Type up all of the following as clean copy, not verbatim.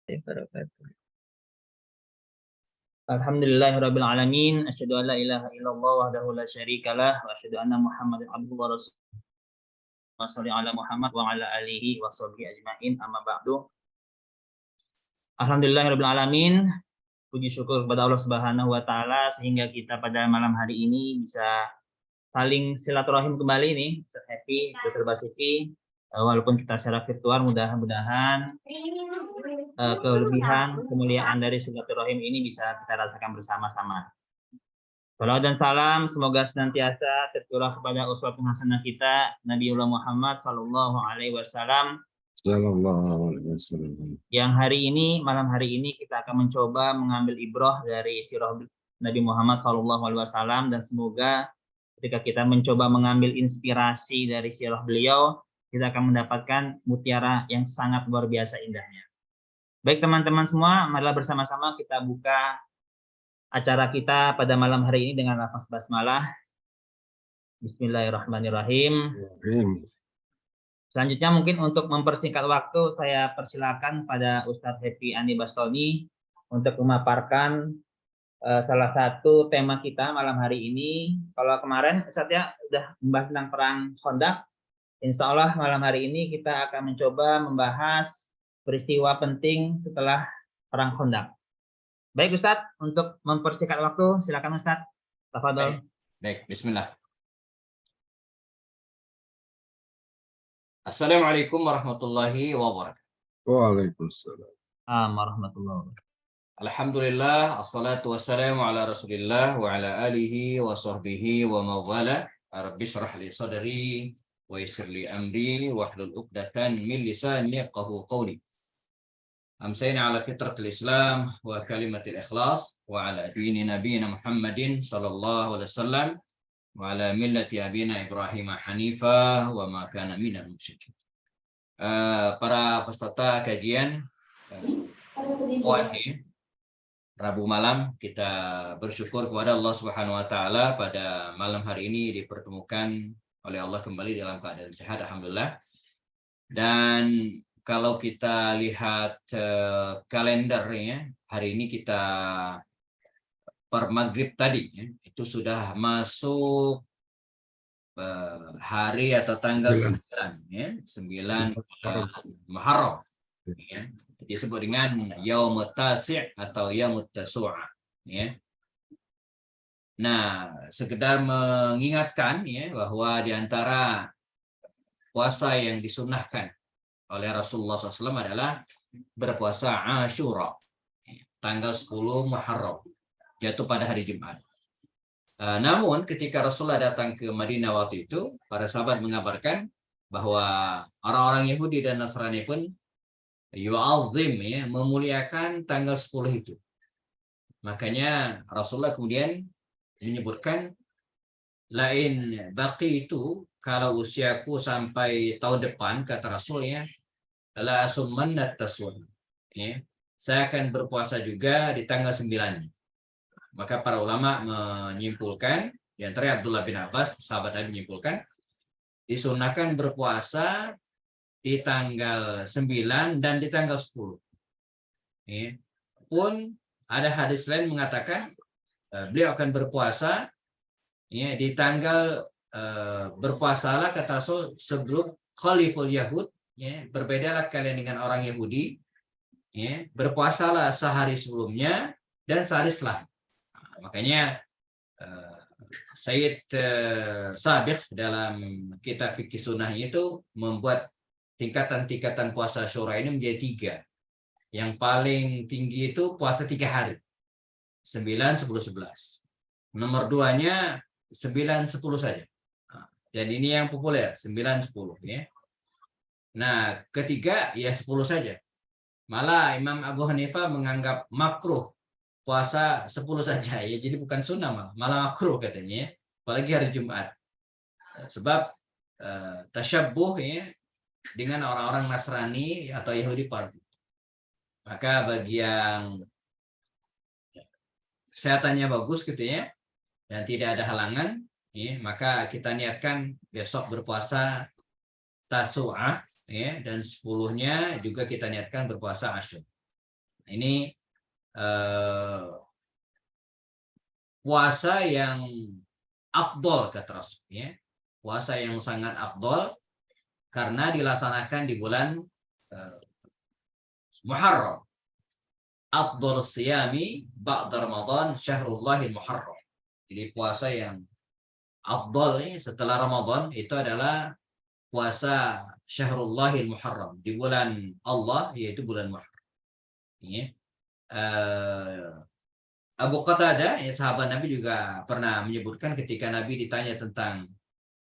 Wabarakatuh. Alhamdulillahirabbil alamin, asyhadu an la ilaha illallah wahdahu la syarikalah wa asyhadu anna Muhammadan abduhu wa rasuluh. Shalli ala Muhammad wa ala alihi wa sahbihi ajmain, amma ba'du. Alhamdulillahirabbil alamin, puji syukur kepada Allah Subhanahu wa taala sehingga kita pada malam hari ini bisa saling silaturahim kembali nih, Ustaz Happy, Dr. Basuki. Walaupun kita secara virtual, mudah-mudahan kelebihan kemuliaan dari silaturahim ini bisa kita rasakan bersama-sama. Salawat dan salam semoga senantiasa tercurah kepada uswatun hasanah kita Nabiullah Muhammad sallallahu alaihi wasallam. Yang malam hari ini kita akan mencoba mengambil ibrah dari sirah Nabi Muhammad sallallahu alaihi wasallam, dan semoga ketika kita mencoba mengambil inspirasi dari sirah beliau, kita akan mendapatkan mutiara yang sangat luar biasa indahnya. Baik teman-teman semua, marilah bersama-sama kita buka acara kita pada malam hari ini dengan lafaz basmalah. Bismillahirrahmanirrahim. Selanjutnya mungkin untuk mempersingkat waktu, saya persilakan pada Ustadz Happy Andi Bastoni untuk memaparkan salah satu tema kita malam hari ini. Kalau kemarin Ustadz ya sudah membahas tentang perang Khandaq, insya Allah malam hari ini kita akan mencoba membahas peristiwa penting setelah perang Khandaq. Baik Ustadz, untuk mempersingkat waktu, silakan Ustadz. Tafadhol. Baik, bismillah. Assalamualaikum warahmatullahi wabarakatuh. Waalaikumsalam warahmatullahi wabarakatuh. Alhamdulillah, assalatu wassalamu ala rasulillah wa ala alihi wa sahbihi wa mawala. Rabbi syrah li sadri wa yassir li amri wa hlul uqdatan min lisani yafqahu qawli. Amsayna ala fitratil Islam wa kalimatil ikhlas wa ala dini nabiyina Muhammadin sallallahu alaihi wasallam wa ala millati abina Ibrahim hanifah wa ma kana minal musyrikin. Para peserta kajian Rabu malam, kita bersyukur kepada Allah Subhanahu wa taala pada malam hari ini dipertemukan oleh Allah kembali dalam keadaan sehat, alhamdulillah. Dan kalau kita lihat kalender ya, hari ini kita per maghrib tadi ya, itu sudah masuk hari atau tanggal 9 ya, 9 Muharram ya. Disebut dengan Yaumut Tasi' atau Yaumut Tasu'a ya. Nah, sekedar mengingatkan ya bahwa di antara puasa yang disunnahkan oleh Rasulullah SAW adalah berpuasa Ashura, tanggal 10 Muharram, jatuh pada hari Jumat. Namun ketika Rasulullah datang ke Madinah waktu itu, para sahabat mengabarkan bahwa orang-orang Yahudi dan Nasrani pun yu'azzim ya, memuliakan tanggal 10 itu. Makanya Rasulullah kemudian menyebutkan, lain baqi itu, kalau usiaku sampai tahun depan, kata Rasul ya, la asummanna tasawwur ya, saya akan berpuasa juga di tanggal 9. Maka para ulama menyimpulkan, di antara Abdullah bin Abbas sahabat Nabi menyimpulkan, disunahkan berpuasa di tanggal 9 dan di tanggal 10 ya. Pun ada hadis lain mengatakan beliau akan berpuasa ya di tanggal berpuasalah, kata Rasul, sebelum Khaliful Yahud ya, berbedalah kalian dengan orang Yahudi ya, berpuasalah sehari sebelumnya dan sehari setelah. Makanya Sayyid Sabiq dalam kitab fikih sunnahnya itu membuat tingkatan-tingkatan puasa Asyura ini menjadi 3. Yang paling tinggi itu puasa 3 hari, 9, 10, 11. Nomor 2-nya 9, 10 saja. Dan ini yang populer, 9, 10 ya. Nah, ketiga ya 10 saja. Malah Imam Abu Hanifah menganggap makruh puasa 10 saja ya. Jadi bukan sunnah, malah makruh katanya ya. Apalagi hari Jumat. Sebab tasyabbuh ya dengan orang-orang Nasrani atau Yahudi pada. Maka bagi yang kesehatannya bagus gitu ya, dan tidak ada halangan ya, maka kita niatkan besok berpuasa Tasu'ah ya, dan 10-nya juga kita niatkan berpuasa Asyura. Ini puasa yang afdol kata Rasul, ya. Puasa yang sangat afdol karena dilaksanakan di bulan Muharram. Afdol siyami ba'da Ramadan syahrullahil Muharram. Jadi puasa yang afdol setelah Ramadan itu adalah puasa Syahrullahil Muharram, di bulan Allah, yaitu bulan Muharram. Ya. Abu Qatadah, sahabat Nabi, juga pernah menyebutkan ketika Nabi ditanya tentang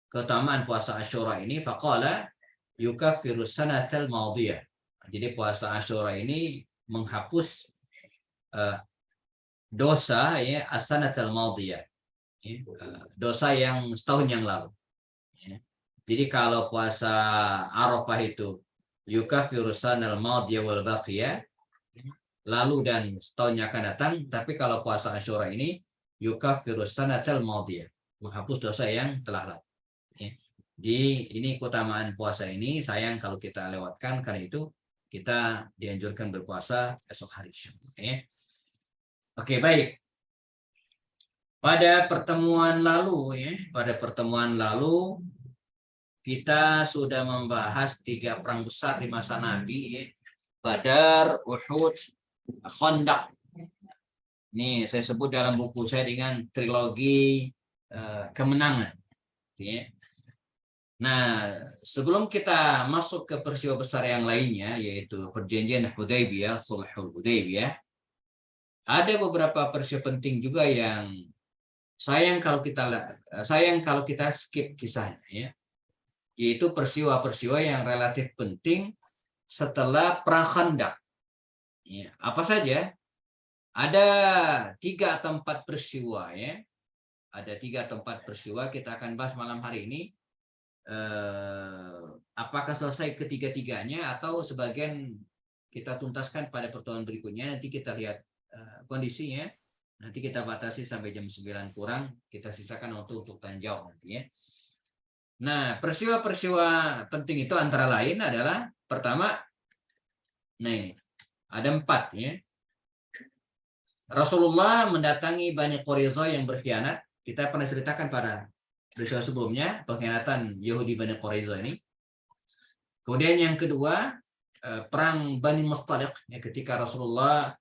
keutamaan puasa Asyura ini, faqala yukaffiru sanatal madiyah. Jadi puasa Asyura ini menghapus dosa, ya, as-sanatal madiyah, dosa yang setahun yang lalu. Jadi kalau puasa Arafah itu yukaffiru sanal madiyah wal baqiyah, lalu dan setahun yang akan datang, tapi kalau puasa Asyura ini yukaffiru sanatal madiyah, menghapus dosa yang telah lalu. Jadi ini keutamaan puasa ini, sayang kalau kita lewatkan, karena itu kita dianjurkan berpuasa esok hari. Oke, baik. Pada pertemuan lalu, kita sudah membahas 3 perang besar di masa Nabi, Badar, Uhud, Khandaq. Ini saya sebut dalam buku saya dengan trilogi kemenangan. Nah, sebelum kita masuk ke peristiwa besar yang lainnya, yaitu perjanjian Hudaybiyah, Sulhul Hudaybiyah, ada beberapa peristiwa penting juga yang sayang kalau kita skip kisahnya, ya. Yaitu peristiwa-peristiwa yang relatif penting setelah perang Khandaq. Ya, apa saja? Ada 3 atau 4 peristiwa, ya. Ada 3 atau 4 peristiwa kita akan bahas malam hari ini. Apakah selesai ketiga-tiganya atau sebagian kita tuntaskan pada pertemuan berikutnya, nanti kita lihat kondisinya. Nanti kita batasi sampai jam 9 kurang, kita sisakan untuk tanya jawab nanti, ya. Nah, peristiwa-peristiwa penting itu antara lain adalah pertama, nah ini ada 4, ya. Rasulullah mendatangi Bani Quraisyah yang berkhianat. Kita pernah ceritakan pada peristiwa sebelumnya, pengkhianatan Yahudi Bani Quraisyah ini. Kemudian yang kedua, perang Bani Mustaliq, ya, ketika Rasulullah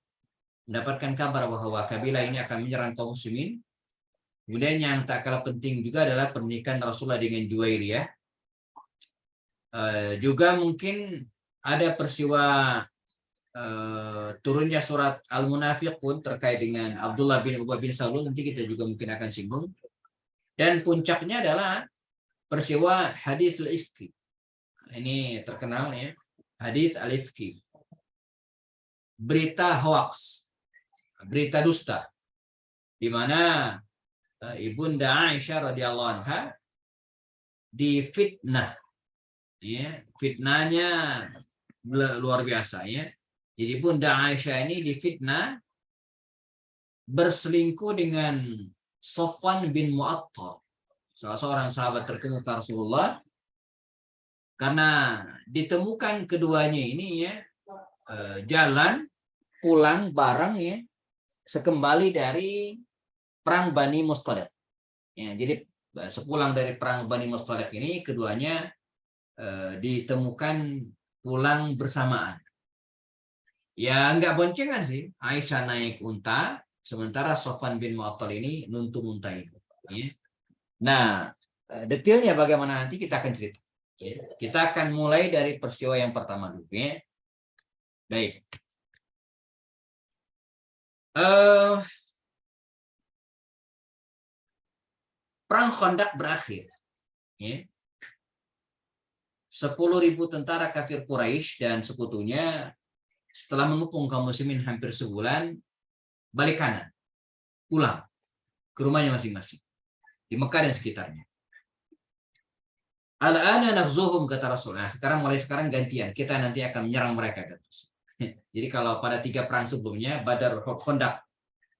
mendapatkan kabar bahwa kabilah ini akan menyerang kaum muslimin. Kemudian yang tak kalah penting juga adalah pernikahan Rasulullah dengan Juwairiyah. Juga mungkin ada peristiwa turunnya surat Al-Munafiqun terkait dengan Abdullah bin Ubay bin Salul, nanti kita juga mungkin akan singgung. Dan puncaknya adalah peristiwa hadis al-ifki. Ini terkenal, ya, hadis al-ifki. Berita hoax, berita dusta, di mana Ibunda Aisyah radhiyallahu anha difitnah, ya, fitnahnya luar biasa, ya. Jadi Bunda Aisyah ini difitnah berselingkuh dengan Sofwan bin Mu'attal, salah seorang sahabat terkemuka Rasulullah, karena ditemukan keduanya ini, ya, jalan pulang bareng, ya, sekembali dari perang Bani Mustaliq. Ya, jadi sepulang dari perang Bani Mustaliq ini, keduanya ditemukan pulang bersamaan. Ya, enggak boncengan sih. Aisyah naik unta, sementara Sofwan bin Mu'attal ini nuntung unta itu. Ya. Nah, detailnya bagaimana nanti kita akan cerita. Ya. Kita akan mulai dari peristiwa yang pertama dulu. Ya. Baik. Perang Khandaq berakhir. Ya. 10.000 tentara kafir Quraisy dan sekutunya setelah mengepung kaum muslimin hampir sebulan, balik kanan, pulang ke rumahnya masing-masing di Mekah dan sekitarnya. Al-ana naghzuhum, kata Rasulullah. Mulai sekarang gantian, kita nanti akan menyerang mereka, kata Rasul. Jadi kalau pada 3 perang sebelumnya, Badar, Uhud, Khandaq,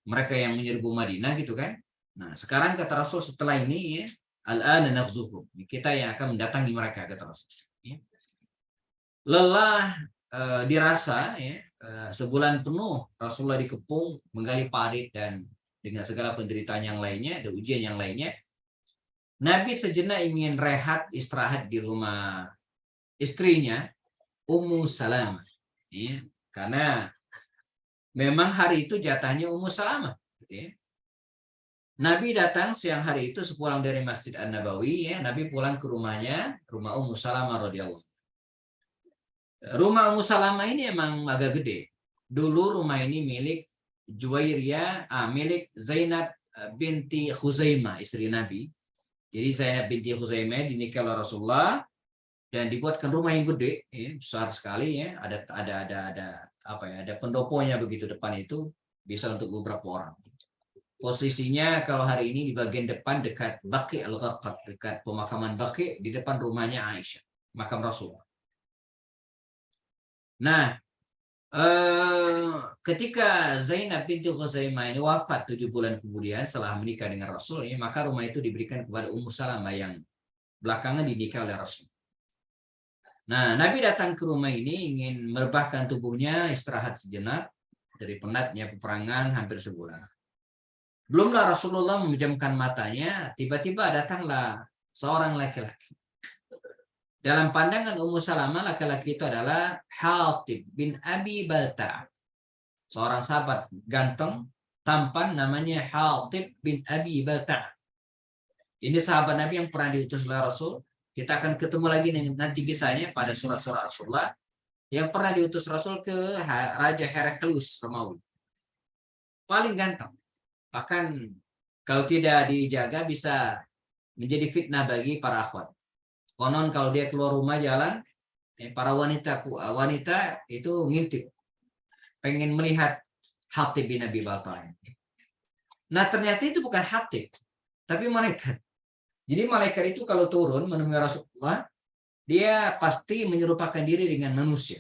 mereka yang menyerbu Madinah, gitu kan. Nah, sekarang kata Rasul setelah ini, ya, al-ana naghzuhum, kita yang akan mendatangi mereka, kata Rasul. Ya. Lelah dirasa, ya, sebulan penuh Rasulullah dikepung menggali parit dan dengan segala penderitaan yang lainnya, ada ujian yang lainnya. Nabi sejenak ingin rehat, istirahat di rumah istrinya, Ummu Salamah. Ya, karena memang hari itu jatahnya Ummu Salamah. Ya. Nabi datang siang hari itu sepulang dari Masjid An-Nabawi, ya, Nabi pulang ke rumahnya, rumah Ummu Salamah radhiyallahu. Rumah Ummu Salamah ini emang agak gede. Dulu rumah ini milik Juwairiyah, milik Zainab binti Khuzaimah, istri Nabi. Jadi Zainab binti Khuzaimah dinikahi oleh Rasulullah dan dibuatkan rumah yang gede, ya, besar sekali, ya. Ada apa ya? Ada pendoponya begitu depan itu, bisa untuk beberapa orang. Posisinya kalau hari ini di bagian depan dekat Baqi al-Gharqad, dekat pemakaman Baqi, di depan rumahnya Aisyah, makam Rasulullah. Nah, ketika Zainab binti Khuzaimah ini wafat 7 bulan kemudian setelah menikah dengan Rasul, ya, maka rumah itu diberikan kepada Ummu Salamah yang belakangan dinikah oleh Rasul. Nah, Nabi datang ke rumah ini ingin merebahkan tubuhnya, istirahat sejenak dari penatnya peperangan hampir sebulan. Belumlah Rasulullah memejamkan matanya, tiba-tiba datanglah seorang laki-laki. Dalam pandangan Ummu Salamah, laki-laki itu adalah Hatib bin Abi Balta. Seorang sahabat ganteng, tampan, namanya Hatib bin Abi Balta. Ini sahabat Nabi yang pernah diutus oleh Rasul. Kita akan ketemu lagi nanti kisahnya pada surah-surah Rasulullah. Yang pernah diutus Rasul ke Raja Heraklius Romawi. Paling ganteng. Bahkan kalau tidak dijaga bisa menjadi fitnah bagi para akhwat. Konon kalau dia keluar rumah jalan, para wanita itu ngintip, pengen melihat Hatib bin Abi Balta. Nah ternyata itu bukan Hatib, tapi malaikat. Jadi malaikat itu kalau turun menemui Rasulullah, dia pasti menyerupakan diri dengan manusia.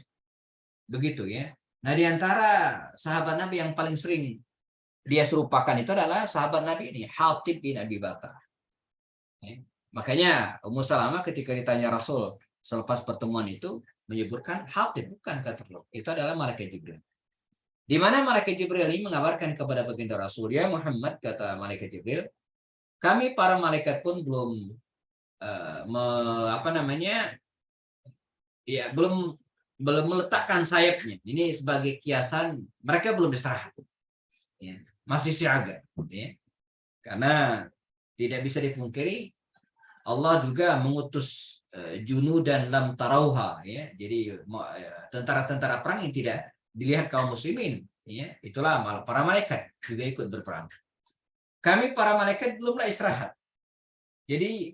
Begitu ya. Nah di antara sahabat Nabi yang paling sering dia serupakan itu adalah sahabat Nabi ini, Hatib bin Abi Balta. Ya. Makanya Ummu Salamah ketika ditanya Rasul selepas pertemuan itu menyebutkan Hatib, bukan kata Rasul. Itu adalah malaikat Jibril. Di mana malaikat Jibril ini mengabarkan kepada baginda Rasul, ya Muhammad, kata malaikat Jibril, kami para malaikat pun belum belum meletakkan sayapnya. Ini sebagai kiasan mereka belum istirahat. Ya, masih siaga. Ya. Karena tidak bisa dipungkiri Allah juga mengutus junudan lam tarauha, ya. Jadi tentara-tentara perang yang tidak dilihat kaum muslimin, ya. Itulah para malaikat juga ikut berperang. Kami para malaikat belumlah istirahat. Jadi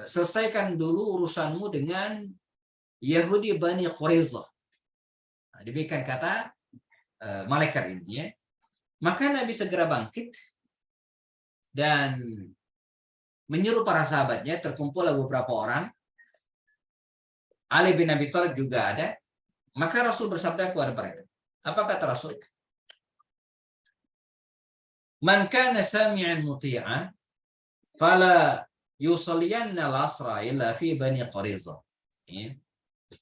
selesaikan dulu urusanmu dengan Yahudi Bani Quraiza. Nah, demikian kata malaikat ini, ya. Maka Nabi segera bangkit dan menyuruh para sahabatnya, terkumpul beberapa orang. Ali bin Abi Thalib juga ada. Maka Rasul bersabda kepada mereka. Apa kata Rasul? Man kana sami'an muti'a fala yusalliyanna al-asra illa fi Bani Quraiza.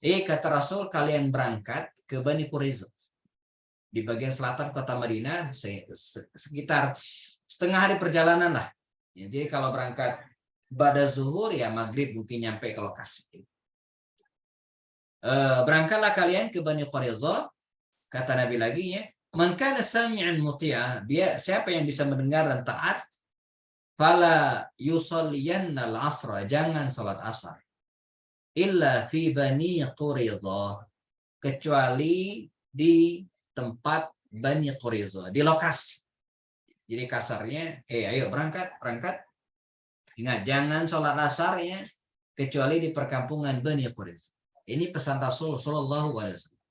Kata Rasul, kalian berangkat ke Bani Quraiza. Di bagian selatan kota Madinah, sekitar setengah hari perjalanan lah. Jadi kalau berangkat pada zuhur, ya maghrib mungkin nyampe ke lokasi. Berangkatlah kalian ke Bani Quraiza, kata Nabi lagi, ya. Man kana sami'an muti'a, siapa yang bisa mendengar dan taat, fala yusalliyanna al-asra, jangan salat asar, illa fi Bani Quraiza, kecuali di tempat Bani Quraiza, di lokasi. Jadi kasarnya, ayo berangkat. Ingat, jangan sholat asar, ya, kecuali di perkampungan Bani Quraiza. Ini pesan Rasul Shallallahu Alaihi Wasallam.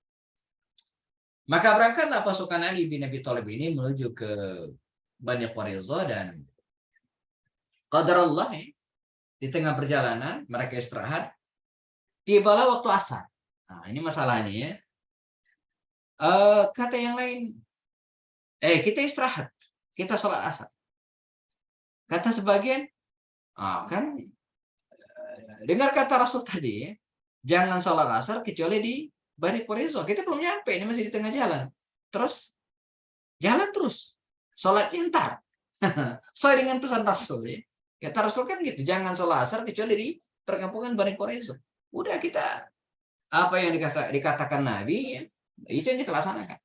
Maka berangkatlah pasukan Ali bin Abi Thalib ini menuju ke Bani Quraiza dan qadarullah, ya, di tengah perjalanan mereka istirahat. Tibalah waktu asar. Nah, ini masalahnya, ya. Kata yang lain, kita istirahat, kita sholat asar. Kata sebagian, dengar kata Rasul tadi, ya, jangan sholat asar kecuali di Bani Quraisyah, kita belum nyampe, ini masih di tengah jalan. Terus jalan terus, sholatnya ntar. Sesuai dengan pesan Rasul ya. Kata Rasul kan gitu, jangan sholat asar kecuali di perkampungan Bani Quraisyah. Udah kita apa yang dikatakan Nabi ya, itu yang kita laksanakan.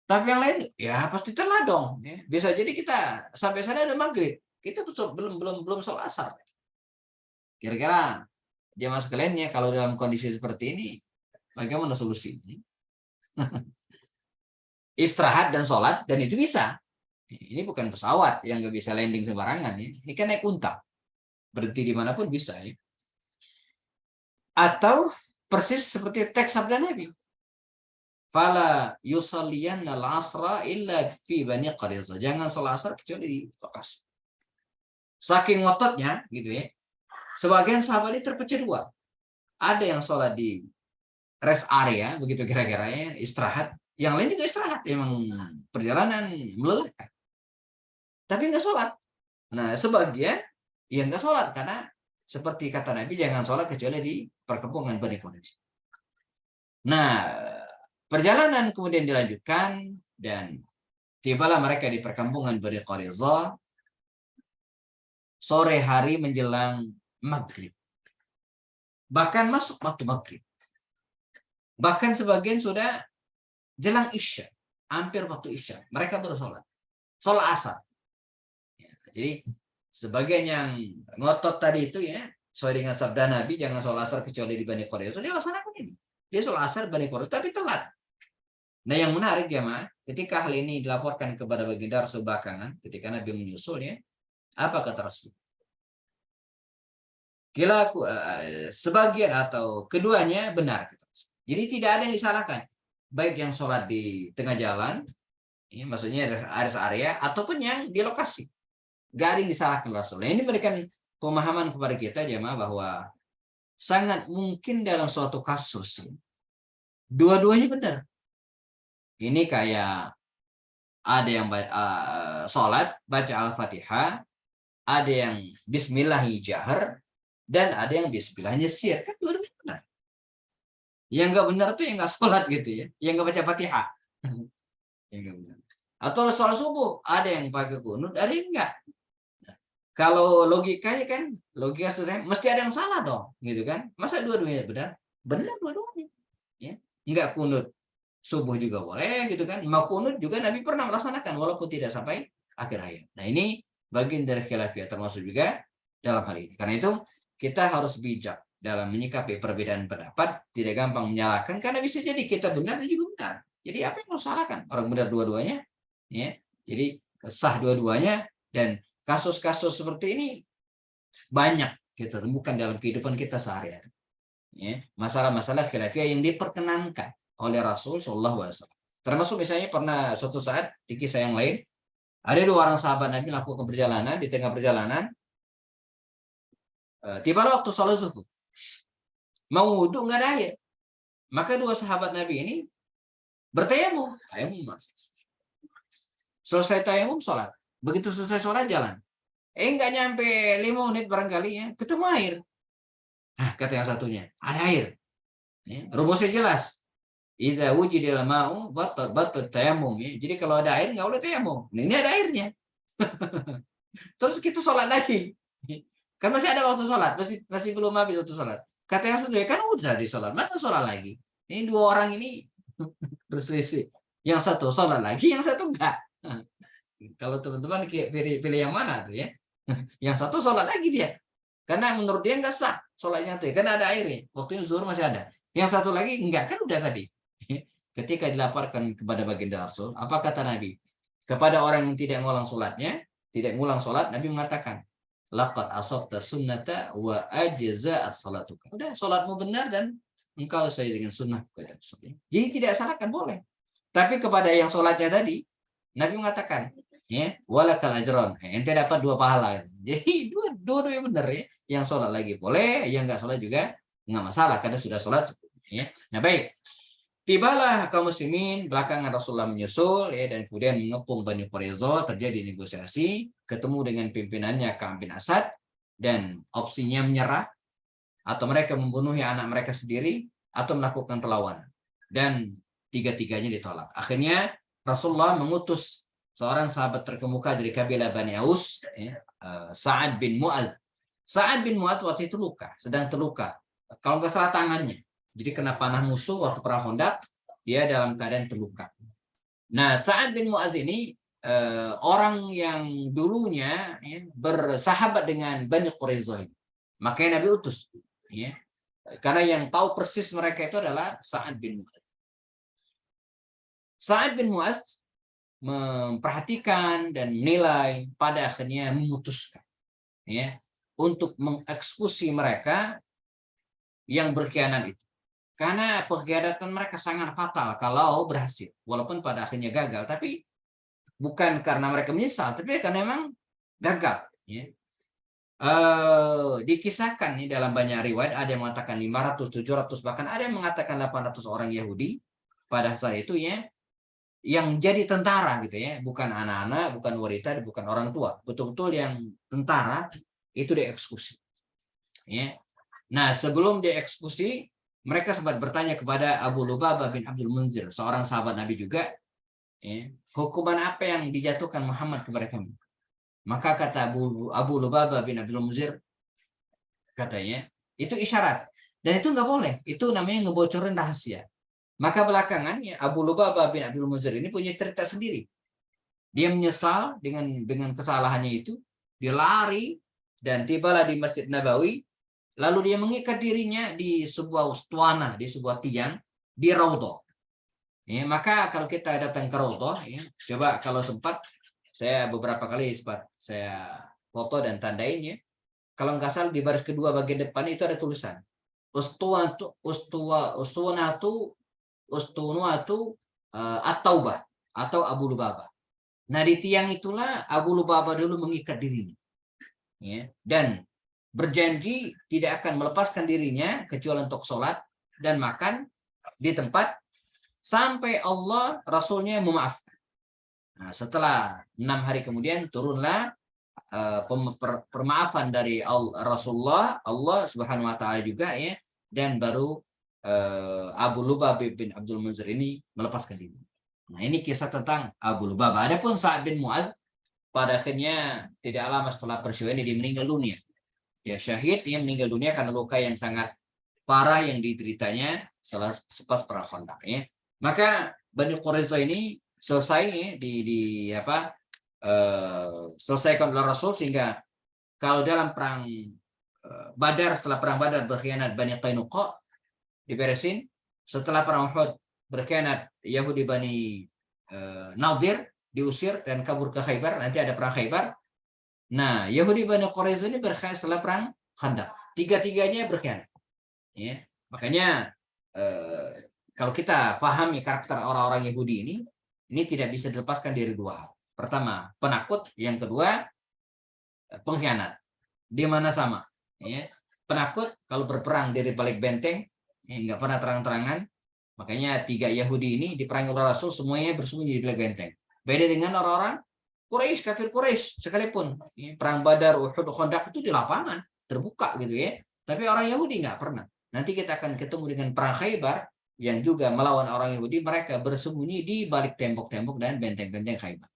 Tapi yang lain ya pasti telah dong. Ya. Bisa jadi kita sampai sana ada maghrib, kita tuh belum sholat asar. Kira-kira jemaah sekalian ya, kalau dalam kondisi seperti ini, bagaimana solusinya? Istirahat dan sholat, dan itu bisa. Ini bukan pesawat yang nggak bisa landing sembarangan ya. Ini kan naik unta, berhenti dimanapun bisa ya. Atau persis seperti teks sabda Nabi, fala yusalliyanna al-asra illa fi Bani Quraisyah, jangan sholat asar kecuali di lokasi. Saking ngototnya gitu ya, sebagian sahabat ini terpecah dua. Ada yang sholat di rest area, begitu kira-kira ya, istirahat. Yang lain juga istirahat, emang perjalanan melelahkan. Tapi nggak sholat. Nah, sebagian ya nggak sholat, karena seperti kata Nabi, jangan sholat kecuali di perkampungan Bani Quraisyah. Nah, perjalanan kemudian dilanjutkan, dan tibalah mereka di perkampungan Bani Quraisyah sore hari menjelang maghrib. Bahkan masuk waktu maghrib. Bahkan sebagian sudah jelang isya, hampir waktu isya. Mereka baru sholat asar. Jadi sebagian yang ngotot tadi itu ya, sesuai dengan sabda Nabi, jangan sholat asar kecuali di Bani Quraisyah. Dia laksanakan ini. Dia sholat asar Bani Quraisyah, tapi telat. Nah, yang menarik jemaah, ketika hal ini dilaporkan kepada baginda Rasul belakangan, ketika Nabi menyusulnya, apa kata Rasul? Sebagian atau keduanya benar. Jadi tidak ada yang disalahkan. Baik yang sholat di tengah jalan, ya, maksudnya rest area, ataupun yang di lokasi. Gak ada yang disalahkan Rasul. Ini memberikan pemahaman kepada kita jemaah bahwa sangat mungkin dalam suatu kasus dua-duanya benar. Ini kayak ada yang sholat baca Al-Fatihah, ada yang Bismillahi jahar, dan ada yang Bismillahnya sir. Kan dua-duanya benar. Yang nggak benar tuh yang nggak sholat gitu ya, yang nggak baca Fatihah. Yang nggak benar. Atau sholat subuh, ada yang pakai kunut, ada yang enggak. Kalau logikanya kan, logika sebenarnya mesti ada yang salah dong, gitu kan? Masa dua-duanya benar? Benar dua-duanya. Ya. Enggak kunut subuh juga boleh, gitu kan? Mau kunut juga Nabi pernah melaksanakan, walaupun tidak sampai akhir hayat. Nah, ini bagian dari khilafiyah, termasuk juga dalam hal ini. Karena itu, kita harus bijak dalam menyikapi perbedaan pendapat, tidak gampang menyalahkan, karena bisa jadi kita benar dan juga benar. Jadi apa yang harus salahkan? Orang benar dua-duanya, ya. Jadi sah dua-duanya, dan kasus-kasus seperti ini banyak kita temukan dalam kehidupan kita sehari-hari. Ya, masalah-masalah khilafiyah yang diperkenankan oleh Rasul Shallallahu Alaihi Wasallam. Termasuk misalnya pernah suatu saat di kisah yang lain, ada dua orang sahabat Nabi melakukan perjalanan, di tengah perjalanan tiba waktu sholat zuhur, mau wudhu nggak ada air, maka dua sahabat Nabi ini bertayamum, selesai tayamum sholat. Begitu selesai sholat jalan. Nggak nyampe 5 menit barangkali ya, ketemu air. Kata yang satunya, ada air. Ya, rumusnya jelas. Iza wujidil ma'u batal tayamum. Ya. Jadi kalau ada air nggak boleh tayamum. Nah, ini ada airnya. Terus kita sholat lagi. Kan masih ada waktu sholat, masih belum habis waktu sholat. Kata yang satunya, kan udah di sholat, masa sholat lagi? Ini dua orang ini berselisih. Yang satu sholat lagi, yang satu enggak. Kalau teman-teman pilih yang mana tuh ya? Yang satu sholat lagi dia. Karena menurut dia nggak sah sholatnya tuh. Karena ada airnya. Waktunya zuhur masih ada. Yang satu lagi enggak, kan udah tadi. Ketika dilaporkan kepada baginda Rasul, apa kata Nabi? Kepada orang yang tidak ngulang sholatnya, tidak ngulang sholat, Nabi mengatakan, laqad asabta sunnata wa ajza'at salatuka. Udah, sholatmu benar dan engkau sesuai dengan sunnah. Jadi tidak salahkan, boleh. Tapi kepada yang sholatnya tadi, Nabi mengatakan, ya, walakal ajron, ente dapat 2 pahala. Jadi dua-duanya benar ya. Yang sholat lagi boleh, yang nggak sholat juga nggak masalah karena sudah sholat. Ya. Nah baik, tibalah kaum muslimin, belakangan Rasulullah menyusul ya, dan kemudian mengepung Bani Quraisyah, terjadi negosiasi, ketemu dengan pimpinannya Ka'ab bin Asad, dan opsinya menyerah atau mereka membunuh anak mereka sendiri atau melakukan perlawanan. dan tiga-tiganya ditolak. Akhirnya Rasulullah mengutus seorang sahabat terkemuka dari kabilah Bani Aus, Sa'ad bin Mu'adz. Sa'ad bin Mu'adz waktu itu sedang terluka. Kalau nggak salah tangannya. Jadi kena panah musuh waktu perang Khandaq, dia dalam keadaan terluka. Nah, Sa'ad bin Mu'adz ini orang yang dulunya bersahabat dengan Bani Quraisyah. Makanya Nabi utus. Ya. Karena yang tahu persis mereka itu adalah Sa'ad bin Mu'adz. Sa'ad bin Mu'adz memperhatikan dan menilai, pada akhirnya memutuskan untuk mengeksekusi mereka yang berkhianat itu. Karena pengkhianatan mereka sangat fatal kalau berhasil. Walaupun pada akhirnya gagal, tapi bukan karena mereka menyesal, tapi karena memang gagal. Dikisahkan dalam banyak riwayat, ada yang mengatakan 500, 700, bahkan ada yang mengatakan 800 orang Yahudi pada saat itu yang jadi tentara gitu bukan anak-anak, bukan wanita, bukan orang tua, betul-betul yang tentara itu dieksekusi. Nah, sebelum dieksekusi, mereka sempat bertanya kepada Abu Lubabah bin Abdul Munzir, seorang sahabat Nabi juga, hukuman apa yang dijatuhkan Muhammad kepada kami? Maka kata Abu Lubabah bin Abdul Munzir, katanya, itu isyarat. Dan itu nggak boleh, itu namanya ngebocorin rahasia. Maka belakangan Abu Lubabah bin Abdul Munzir ini punya cerita sendiri. Dia menyesal dengan kesalahannya itu, dia lari dan tibalah di Masjid Nabawi, lalu dia mengikat dirinya di sebuah ustuana, di sebuah tiang di Raudhah. Maka kalau kita datang ke Raudhah, coba kalau sempat, saya beberapa kali sempat saya foto dan tandain kalau nggak salah di baris kedua bagian depan itu ada tulisan Ustunuatu At-Taubah atau Abu Lubabah. Nah, di tiang itulah Abu Lubabah dulu mengikat dirinya. Dan berjanji tidak akan melepaskan dirinya kecuali untuk sholat dan makan di tempat sampai Allah Rasulnya memaafkan. Nah, setelah 6 hari kemudian turunlah permaafan dari Rasulullah, Allah Subhanahu wa taala juga dan baru Abu Lubabah bin Abdul Munzir ini melepaskan diri. Nah, ini kisah tentang Abu Lubabah. Adapun Sa'ad bin Mu'adz, pada akhirnya tidak lama setelah peristiwa ini dia meninggal dunia. Syahid, dia meninggal dunia karena luka yang sangat parah yang dideritanya selepas perang Khandaq. Maka Bani Quraisyah ini selesai selesaikan oleh Rasul, sehingga kalau dalam perang Badar, setelah perang Badar berkhianat Bani Qainuqa, diberesin. Setelah perang Uhud berkhianat Yahudi Bani Nadir, diusir dan kabur ke Khaybar. Nanti ada perang Khaybar. Nah, Yahudi Bani Quraisyah ini berkhianat setelah perang Khandaq. Tiga-tiganya berkhianat. Makanya kalau kita pahami karakter orang-orang Yahudi ini tidak bisa dilepaskan dari dua hal. Pertama, penakut. Yang kedua, pengkhianat. Di mana sama? Penakut kalau berperang dari balik benteng, nggak pernah terang-terangan. Makanya 3 Yahudi ini diperangi oleh Rasul, semuanya bersembunyi di balik benteng. Beda dengan orang-orang Quraisy, kafir Quraisy sekalipun. Perang Badar, Uhud, Khandaq itu di lapangan terbuka gitu Tapi orang Yahudi nggak pernah. Nanti kita akan ketemu dengan perang Khaybar yang juga melawan orang Yahudi, mereka bersembunyi di balik tembok-tembok dan benteng-benteng Khaybar.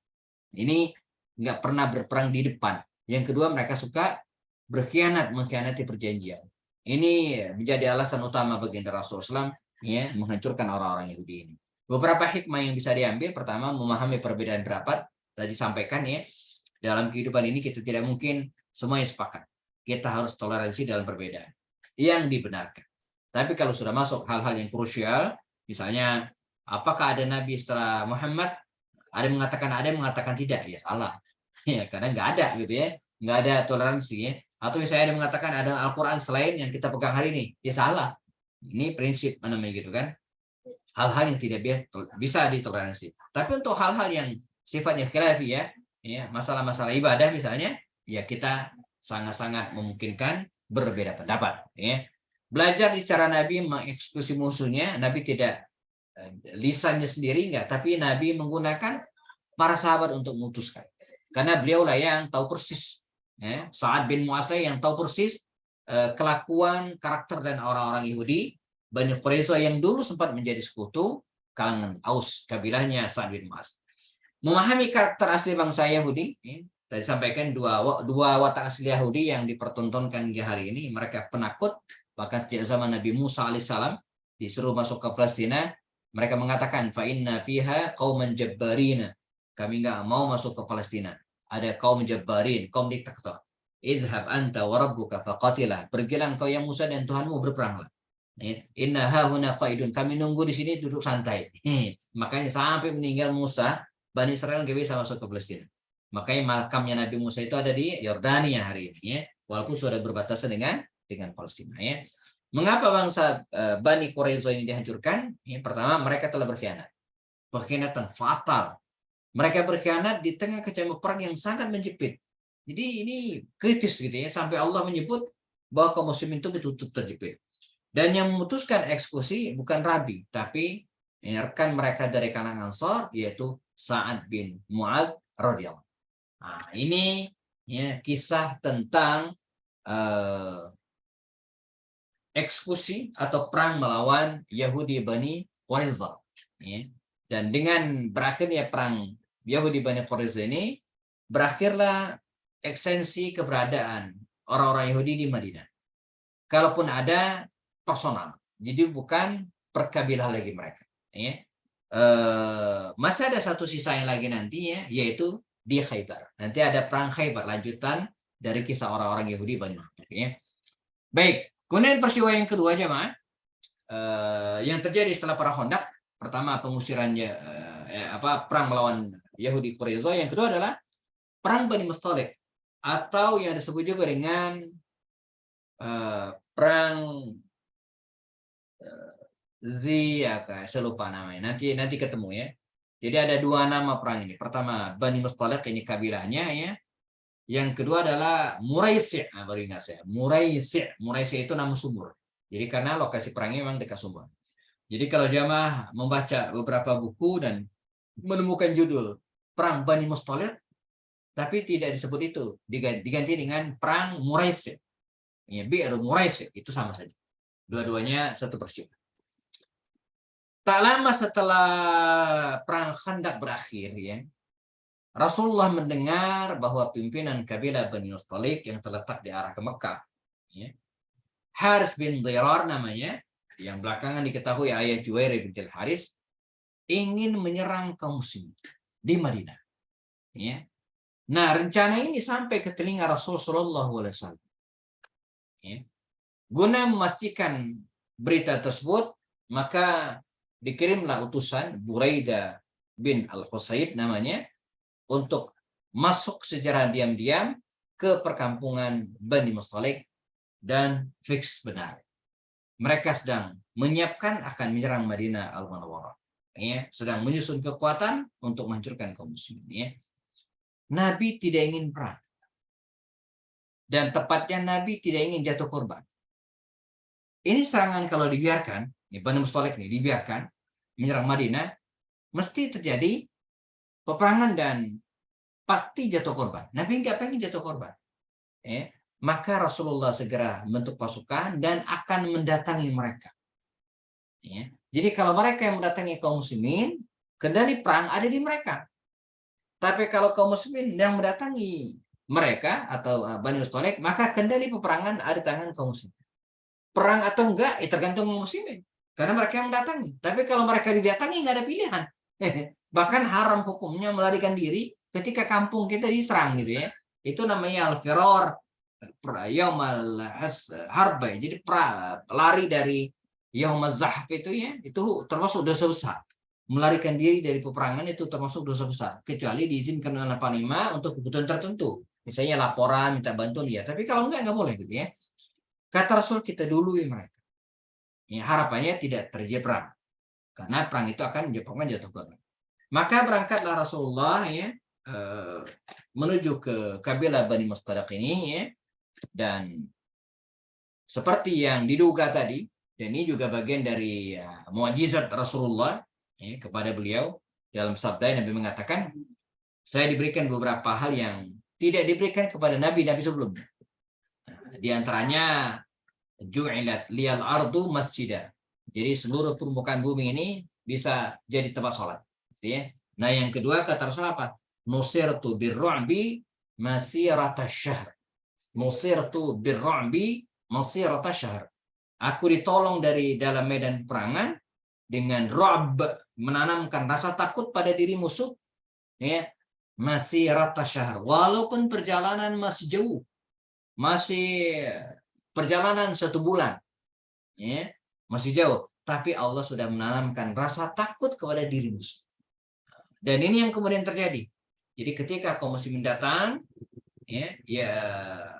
Ini nggak pernah berperang di depan. Yang kedua, mereka suka mengkhianati perjanjian. Ini menjadi alasan utama baginda Rasulullah SAW menghancurkan orang-orang Yahudi ini. Beberapa hikmah yang bisa diambil. Pertama, memahami perbedaan pendapat. Tadi sampaikan dalam kehidupan ini kita tidak mungkin semuanya sepakat. Kita harus toleransi dalam perbedaan yang dibenarkan. Tapi kalau sudah masuk hal-hal yang krusial, misalnya apakah ada nabi setelah Muhammad? Ada yang mengatakan tidak, ya salah. Karena nggak ada gitu nggak ada toleransi Atau misalnya ada yang mengatakan ada Al-Quran selain yang kita pegang hari ini, ya salah. Ini prinsip namanya gitu kan. Hal-hal yang tidak bisa ditoleransi. Tapi untuk hal-hal yang sifatnya khilafi masalah-masalah ibadah misalnya, ya kita sangat-sangat memungkinkan berbeda pendapat. Belajar di cara Nabi mengeksekusi musuhnya, Nabi tidak lisannya sendiri enggak, tapi Nabi menggunakan para sahabat untuk memutuskan. Karena beliaulah yang tahu persis, Sa'ad bin Mu'adz yang tahu persis kelakuan, karakter dan orang-orang Yahudi, Bani Quraisyah yang dulu sempat menjadi sekutu kalangan Aus, kabilahnya Sa'ad bin Mu'adz. Memahami karakter asli bangsa Yahudi, tadi sampaikan dua watak asli Yahudi yang dipertontonkan hingga hari ini. Mereka penakut, bahkan sejak zaman Nabi Musa alaihissalam disuruh masuk ke Palestina, mereka mengatakan fa inna fiha qauman jabbarina. Kami nggak mau masuk ke Palestina. Ada kaum jabbarin, kaum diktator. Idhab anta wa rabbuka faqatilah. Pergilah engkau yang Musa dan Tuhanmu berperanglah. Inna hahuna qaidun. Kami nunggu di sini duduk santai. Makanya sampai meninggal Musa, Bani Israel nggak bisa masuk ke Palestina. Makanya makamnya Nabi Musa itu ada di Yordania hari ini, walaupun sudah berbatasan dengan Palestina. Mengapa bangsa Bani Quraisyah ini dihancurkan? Pertama, mereka telah berkhianat. Pengkhianatan fatal. Mereka berkhianat di tengah kecamuk perang yang sangat menjepit. Jadi ini kritis gitu ya, sampai Allah menyebut bahwa kaum muslimin itu betul-betul terjepit. Dan yang memutuskan eksekusi bukan Rabi, tapi rekan mereka dari kalangan Ansar, yaitu Sa'ad bin Mu'adz radhiyallahu. Nah, ini ya kisah tentang eksekusi atau perang melawan Yahudi Bani Quraisyah. Ya. Dan dengan berakhirnya perang Yahudi Bani Quraisyah ini, berakhirlah ekstensi keberadaan orang-orang Yahudi di Madinah. Kalaupun ada personal, jadi bukan perkabilah lagi mereka. Ya. Masih ada satu sisa yang lagi nantinya, yaitu di Khaybar. Nanti ada perang Khaybar, lanjutan dari kisah orang-orang Yahudi Bani Quraisyah. Ya. Baik, kemudian peristiwa yang kedua jemaah, yang terjadi setelah perang Khandaq. Pertama pengusirannya perang melawan Yahudi Quraisyah. Yang kedua adalah perang Bani Mustalik, atau yang disebut juga dengan perang saya lupa namanya. Nanti ketemu ya. Jadi ada dua nama perang ini. Pertama Bani Mustalik, ini kabilahnya ya. Yang kedua adalah Muraisi'. Baru ingat saya. Muraisi' itu nama sumur. Jadi karena lokasi perangnya memang dekat sumur. Jadi kalau jamaah membaca beberapa buku dan menemukan judul perang Bani Mustalik, tapi tidak disebut itu, diganti dengan perang Muraisi'. Ya, Bi'r Muraisi' itu sama saja. Dua-duanya satu peristiwa. Tak lama setelah perang Khandaq berakhir, ya, Rasulullah mendengar bahwa pimpinan kabilah Bani Mustalik yang terletak di arah ke Mekah, ya, Haris bin Dhirar namanya, yang belakangan diketahui ayah Juwairiyah bintil Haris, ingin menyerang kaum muslimin di Madinah. Ya. Nah, rencana ini sampai ke telinga Rasulullah SAW. Ya. Guna memastikan berita tersebut, maka dikirimlah utusan Buraidah bin Al-Husayb namanya, untuk masuk secara diam-diam ke perkampungan Bani Mustalik, dan fix benar. Mereka sedang menyiapkan akan menyerang Madinah Al-Munawwarah. Ya, sedang menyusun kekuatan untuk menghancurkan kaum muslimin. Ya. Nabi tidak ingin perang. Dan tepatnya Nabi tidak ingin jatuh korban. Ini serangan kalau dibiarkan, Bani Mustalik ini dibiarkan menyerang Madinah, mesti terjadi peperangan dan pasti jatuh korban. Nabi nggak pengen jatuh korban. Ya. Maka Rasulullah segera membentuk pasukan dan akan mendatangi mereka. Ya. Jadi kalau mereka yang mendatangi kaum muslimin, kendali perang ada di mereka. Tapi kalau kaum muslimin yang mendatangi mereka atau Bani Mustalik, maka kendali peperangan ada di tangan kaum muslimin. Perang atau enggak, tergantung kaum muslimin. Karena mereka yang mendatangi. Tapi kalau mereka didatangi, nggak ada pilihan. Bahkan haram hukumnya melarikan diri ketika kampung kita diserang gitu ya. Itu namanya al-firar yaumal harb. Jadi lari dari yaumaz zahf itu ya, itu termasuk dosa besar. Melarikan diri dari peperangan itu termasuk dosa besar, kecuali diizinkan oleh panglima untuk kebutuhan tertentu. Misalnya laporan, minta bantuan ya. Tapi kalau enggak boleh gitu ya. Kata Rasul, kita dului mereka. Ya, harapannya tidak terjadi perang. Karena perang itu akan menyebabkan jatuh korban. Maka berangkatlah Rasulullah ya, menuju ke kabilah Bani Mustalik ini ya, dan seperti yang diduga tadi, dan ini juga bagian dari mukjizat Rasulullah ya, kepada beliau. Dalam sabda Nabi mengatakan, saya diberikan beberapa hal yang tidak diberikan kepada nabi-nabi sebelumnya. Di antaranya, ju'ilat liyal ardu masjidah. Jadi seluruh permukaan bumi ini bisa jadi tempat sholat. Ya. Nah yang kedua kata Rasul apa? Nusirtu birru'bi masirata syahr. Nusirtu birru'bi masirata syahr. Aku ditolong dari dalam medan peperangan dengan ru'b, menanamkan rasa takut pada diri musuh, ya, masirata syahr. Walaupun perjalanan masih jauh, masih perjalanan 1 bulan, ya, masih jauh, tapi Allah sudah menanamkan rasa takut kepada diri musuh. Dan ini yang kemudian terjadi. Jadi ketika kaum muslimin datang, ya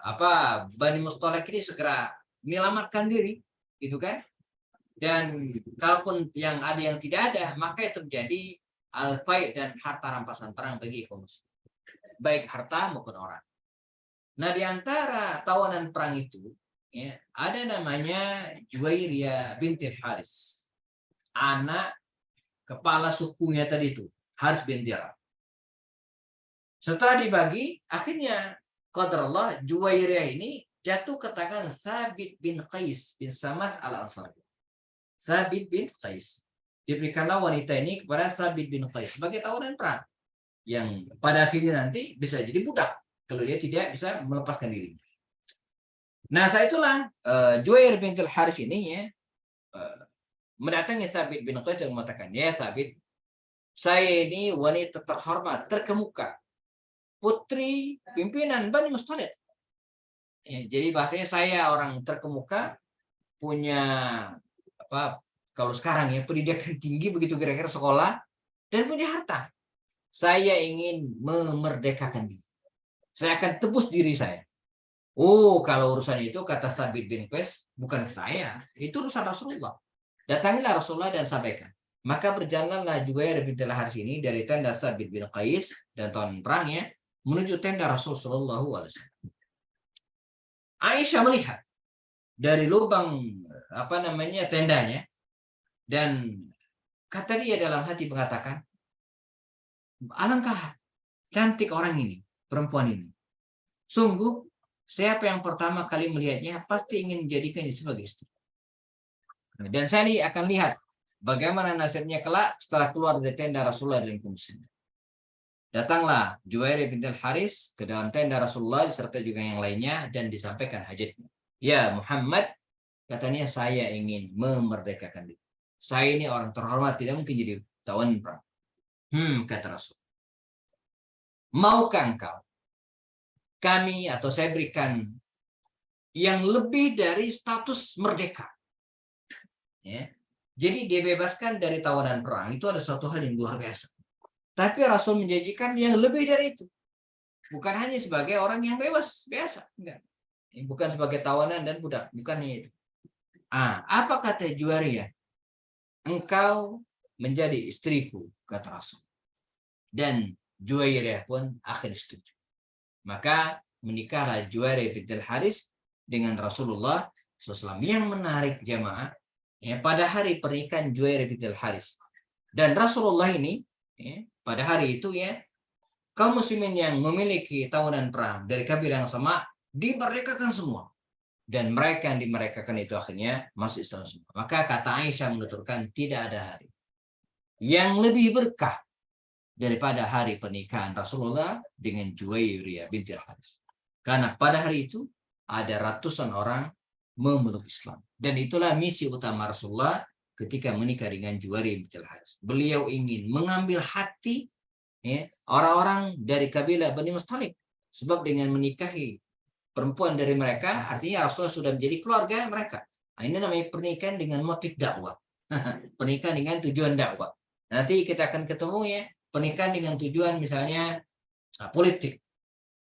apa Bani Mustalik ini segera menyelamatkan diri, gitu kan? Dan kalaupun yang ada yang tidak ada, maka itu terjadi al-fai dan harta rampasan perang bagi kaum muslimin, baik harta maupun orang. Nah di antara tawanan perang itu, ya, ada namanya Juwairiyah bintil Haris, anak kepala sukunya tadi itu, Haris bin Dirham. Setelah dibagi, akhirnya qadarullah Juwairiyah ini jatuh ke tangan Sabit bin Qais bin Samas al-Ansari. Sabit bin Qais. Diberikanlah wanita ini kepada Sabit bin Qais sebagai tawanan perang, yang pada akhirnya nanti bisa jadi budak kalau dia tidak bisa melepaskan dirinya. Nah, saat itulah Juwair bin Haris ini ya mendatangi Sabit bin Qais dan mengatakan, "Ya Sabit, saya ini wanita terhormat, terkemuka, putri pimpinan Bani Mustalik." Ya, jadi bahasanya saya orang terkemuka, punya apa kalau sekarang ya pendidikan tinggi begitu kira-kira sekolah, dan punya harta. Saya ingin memerdekakan diri. Saya akan tebus diri saya. Oh, kalau urusan itu kata Sabit bin Qais bukan saya, itu urusan Rasulullah. Datangilah Rasulullah dan sampaikan. Maka berjalanlah Juwair bin Haris ini dari tenda Sabit bin Qais dan tawanan perangnya menuju tenda Rasulullah SAW. Aisyah melihat dari lubang tendanya, dan kata dia dalam hati mengatakan, alangkah cantik orang ini, perempuan ini. Sungguh, siapa yang pertama kali melihatnya pasti ingin menjadikannya sebagai istri. Dan saya akan lihat bagaimana nasibnya kelak setelah keluar dari tenda Rasulullah dan kaum muslimin. Datanglah Juwair bin Haris ke dalam tenda Rasulullah serta juga yang lainnya dan disampaikan hajatnya. Ya Muhammad, katanya saya ingin memerdekakan diri. Saya ini orang terhormat, tidak mungkin jadi tawanan perang. Kata Rasul. Maukah engkau kami atau saya berikan yang lebih dari status merdeka? Ya. Jadi dia bebaskan dari tawanan perang itu ada suatu hal yang luar biasa. Tapi Rasul menjanjikan yang lebih dari itu. Bukan hanya sebagai orang yang bebas, biasa. Enggak. Bukan sebagai tawanan dan budak. Bukan itu. Apa kata Juwairiyah? Engkau menjadi istriku, kata Rasul. Dan Juwairiyah pun akhirnya setuju. Maka menikahlah Juwairiyah bin Haris dengan Rasulullah SAW. Yang menarik jamaah, ya, pada hari pernikahan Juwairiyah bin Haris dan Rasulullah ini, ya, pada hari itu ya, kaum muslimin yang memiliki tawanan perang dari kabilah yang sama dimerdekakan semua. Dan mereka yang dimerdekakan itu akhirnya masuk Islam semua. Maka kata Aisyah menuturkan, tidak ada hari yang lebih berkah daripada hari pernikahan Rasulullah dengan Juwairiyah binti Haris. Karena pada hari itu ada ratusan orang memeluk Islam. Dan itulah misi utama Rasulullah ketika menikah dengan Juwairiyah binti Haris. Beliau ingin mengambil hati, ya, orang-orang dari kabilah Bani Mustalik. Sebab dengan menikahi perempuan dari mereka, artinya Rasulullah sudah menjadi keluarga mereka. Ini namanya pernikahan dengan motif dakwah. Pernikahan dengan tujuan dakwah. Nanti kita akan ketemu ya, pernikahan dengan tujuan misalnya politik,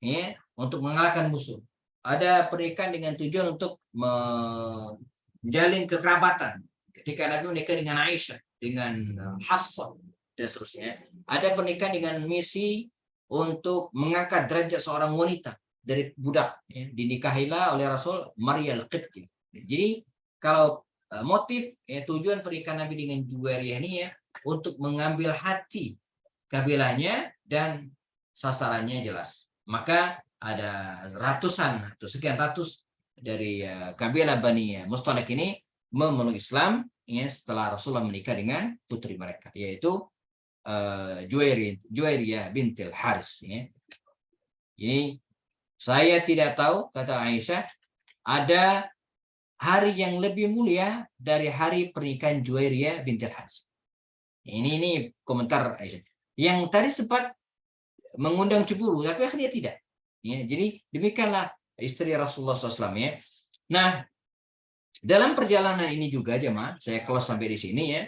ya, untuk mengalahkan musuh. Ada pernikahan dengan tujuan untuk menjalin kekerabatan. Ketika Nabi menikah dengan Aisyah, dengan Hafsah, dan seterusnya. Ada pernikahan dengan misi untuk mengangkat derajat seorang wanita dari budak. Ya. Dinikahilah oleh Rasul Maria al-Qibti. Jadi kalau motif, ya, tujuan pernikahan Nabi dengan Juwairiyah ini ya, untuk mengambil hati kabilahnya dan sasarannya jelas. Maka ada ratusan atau sekian ratus dari kabilah Bani Mustalik ini memeluk Islam ya setelah Rasulullah menikah dengan putri mereka, yaitu Juwairiyah bintil Haris. Ya. Ini saya tidak tahu, kata Aisyah, ada hari yang lebih mulia dari hari pernikahan Juwairiyah bintil Haris. Ini komentar Aisyah. Yang tadi sempat mengundang cemburu, tapi akhirnya tidak. Ya, jadi demikianlah istri Rasulullah SAW. Ya. Nah, dalam perjalanan ini juga jemaah, saya close sampai di sini ya.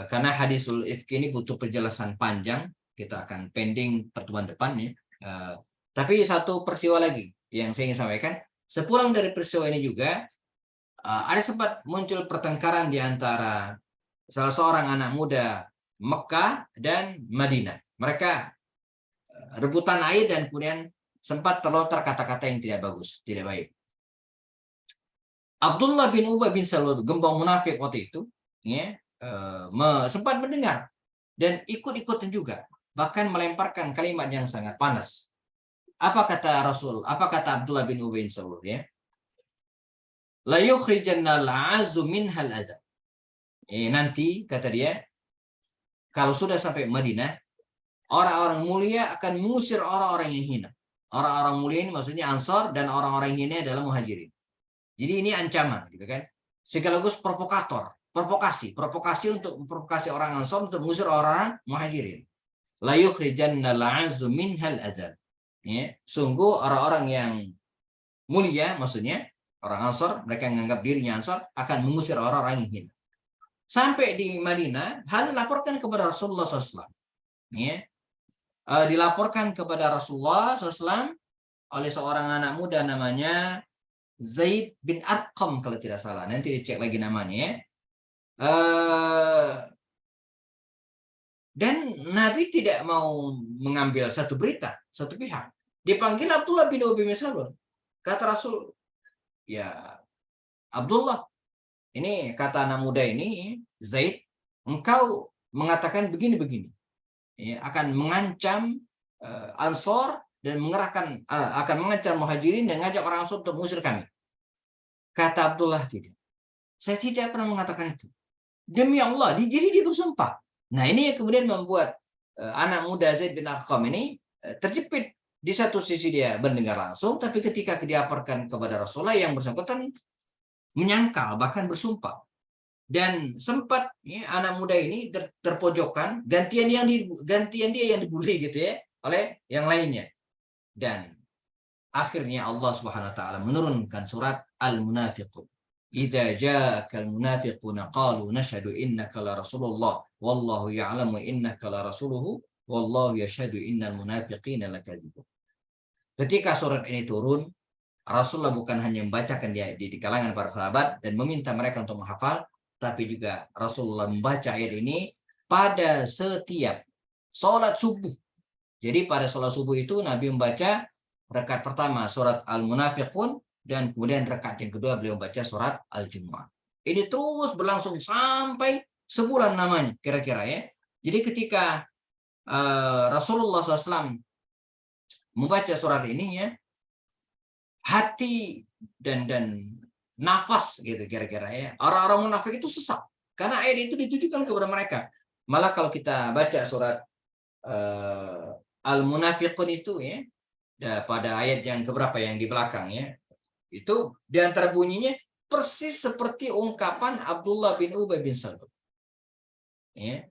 Karena hadisul ifki ini butuh penjelasan panjang, kita akan pending pertemuan depan ya. Tapi satu peristiwa lagi yang saya ingin sampaikan, sepulang dari peristiwa ini juga ada sempat muncul pertengkaran di antara salah seorang anak muda Mekah dan Madinah. Mereka rebutan air dan kemudian sempat terlontar kata-kata yang tidak bagus, tidak baik. Abdullah bin Ubay bin Salul, gembong munafik waktu itu, ya, sempat mendengar dan ikut-ikutan juga, bahkan melemparkan kalimat yang sangat panas. Apa kata Rasul? Apa kata Abdullah bin Ubay bin Salul? Ya, la yukhrijannal azu minhal adza. Nanti kata dia, kalau sudah sampai Madinah, orang-orang mulia akan mengusir orang-orang yang hina. Orang-orang mulia ini maksudnya Ansar, dan orang-orang yang hina adalah Muhajirin. Jadi ini ancaman, gitu kan? Sekaligus provokasi untuk memprovokasi orang Ansar untuk mengusir orang Muhajirin. La yukhrijannal azu minhal adza. Ya, sungguh orang-orang yang mulia, maksudnya orang Ansar, mereka yang menganggap dirinya Ansar, akan mengusir orang-orang yang hina. Sampai di Madinah, hal dilaporkan kepada Rasulullah SAW. Ya. Dilaporkan kepada Rasulullah SAW oleh seorang anak muda namanya Zaid bin Arqam kalau tidak salah. Nanti dicek lagi namanya ya. Dan Nabi tidak mau mengambil satu berita, satu pihak. Dipanggil Abdullah bin Ubay bin Salul. Kata Rasul, ya Abdullah, ini kata anak muda ini, Zaid, engkau mengatakan begini-begini. Ya, akan mengancam Ansor dan mengerahkan akan mengancam Muhajirin dan ngajak orang Ansor untuk mengusir kami. Kata Abdullah, tidak. Saya tidak pernah mengatakan itu. Demi Allah, jadi dia bersumpah. Nah, ini yang kemudian membuat anak muda Zaid bin Arqam ini terjepit. Di satu sisi dia mendengar langsung, tapi ketika dilaporkan kepada Rasulullah, yang bersangkutan menyangkal, bahkan bersumpah. Dan sempat ya, anak muda ini terpojokkan, gantian dia yang dibully gitu ya oleh yang lainnya. Dan akhirnya Allah Subhanahu wa taala menurunkan surat Al-Munafiqun. Idza ja'akal munafiquna qalu nashhadu innaka la rasulullah wallahu ya'lamu innaka la rasuluhu wallahu yashhadu innal munafiqina lakadzibun. Ketika surat ini turun, Rasulullah bukan hanya membacakan di kalangan para sahabat dan meminta mereka untuk menghafal, tapi juga Rasulullah membaca ayat ini pada setiap sholat subuh. Jadi pada sholat subuh itu Nabi membaca rakaat pertama surat Al-Munafiqun, dan kemudian rakaat yang kedua beliau membaca surat Al-Jumu'ah. Ini terus berlangsung sampai sebulan namanya kira-kira ya. Jadi ketika Rasulullah SAW membaca surat ini ya, hati dan nafas gitu kira-kira ya, orang-orang munafik itu sesak karena ayat itu ditujukan kepada mereka. Malah kalau kita baca surat Al-Munafiqun itu ya, pada ayat yang keberapa yang di belakang ya, itu diantara bunyinya persis seperti ungkapan Abdullah bin Ubay bin Salul ya.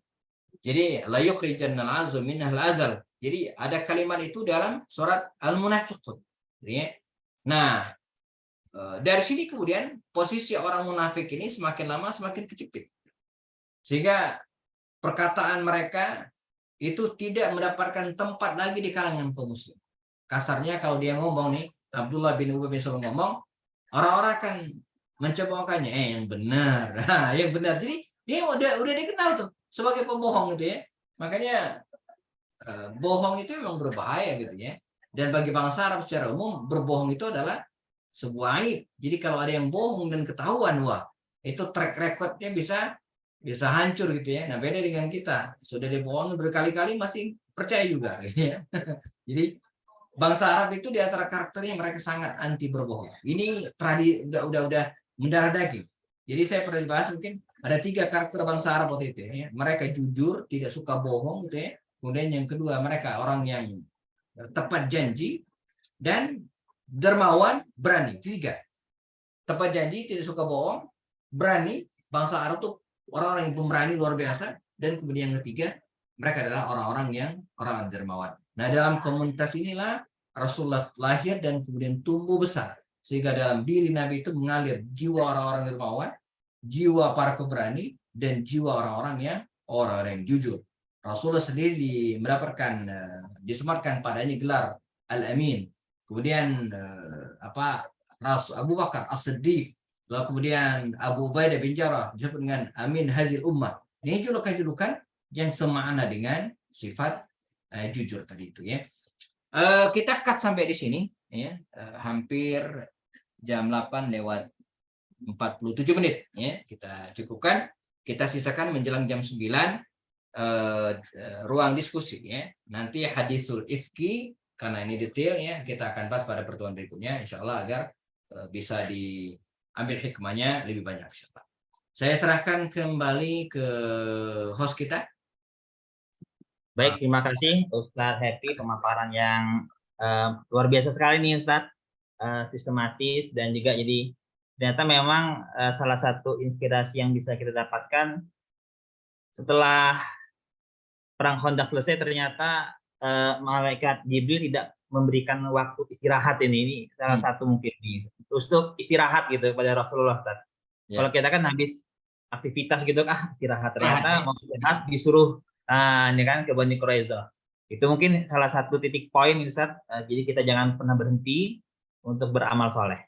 Jadi la yukhrijannal azu minhal adzal. Jadi ada kalimat itu dalam surat Al-Munafiqun ya. Nah, dari sini kemudian posisi orang munafik ini semakin lama semakin kejepit. Sehingga perkataan mereka itu tidak mendapatkan tempat lagi di kalangan kaum muslim. Kasarnya kalau dia ngomong nih, Abdullah bin Ubay bin Salul ngomong, orang-orang akan mencobakannya yang benar. Nah, yang benar. Jadi dia udah dikenal tuh sebagai pembohong gitu ya. Makanya bohong itu memang berbahaya gitu ya. Dan bagi bangsa Arab secara umum, berbohong itu adalah sebuah aib. Jadi kalau ada yang bohong dan ketahuan, wah, itu track recordnya bisa hancur gitu ya. Nah, beda dengan kita. Sudah dibohongi berkali-kali masih percaya juga gitu ya. Jadi bangsa Arab itu di antara karakternya mereka sangat anti berbohong. Ini udah mendarah daging. Jadi saya pernah dibahas mungkin Ada 3 karakter bangsa Arab waktu itu ya. Mereka jujur, tidak suka bohong gitu ya. Kemudian yang kedua, mereka orang yang tepat janji dan dermawan, berani. 3. Tepat janji, tidak suka bohong, berani. Bangsa Arab tuh orang-orang yang pemberani luar biasa. Dan kemudian yang ketiga, mereka adalah orang-orang yang orang dermawan. Nah, dalam komunitas inilah Rasulullah lahir dan kemudian tumbuh besar. Sehingga dalam diri Nabi itu mengalir jiwa orang-orang dermawan, jiwa para pemberani, dan jiwa orang-orang yang jujur. Rasulullah sendiri mendapatkan disematkan padanya gelar Al-Amin. Kemudian Abu Bakar As-Siddiq, lalu kemudian Abu Ubaidah bin Jarrah disebut dengan Amin Hadhil Ummah. Ini julukan-julukan yang semakna dengan sifat jujur tadi itu ya. Kita cut sampai di sini ya. Hampir jam 8:47 ya. Kita cukupkan. Kita sisakan menjelang jam 9 ruang diskusi ya. Nanti hadisul ifki, karena ini detail ya, kita akan bahas pada pertemuan berikutnya insyaallah agar bisa diambil hikmahnya lebih banyak insyaallah. Saya serahkan kembali ke host kita. Baik, terima kasih Ustadz Happy, pemaparan yang luar biasa sekali nih Ustadz, sistematis dan juga jadi ternyata memang salah satu inspirasi yang bisa kita dapatkan setelah perang Khandaq selesai, ternyata malaikat Jibril tidak memberikan waktu istirahat ini salah satu mungkin nih untuk istirahat gitu pada Rasulullah Ustadz. Kalau kita kan habis aktivitas gitu istirahat, ternyata mau istirahat disuruh ini kan ke Bani Quraiza. Itu mungkin salah satu titik poin Ustaz. Jadi kita jangan pernah berhenti untuk beramal soleh.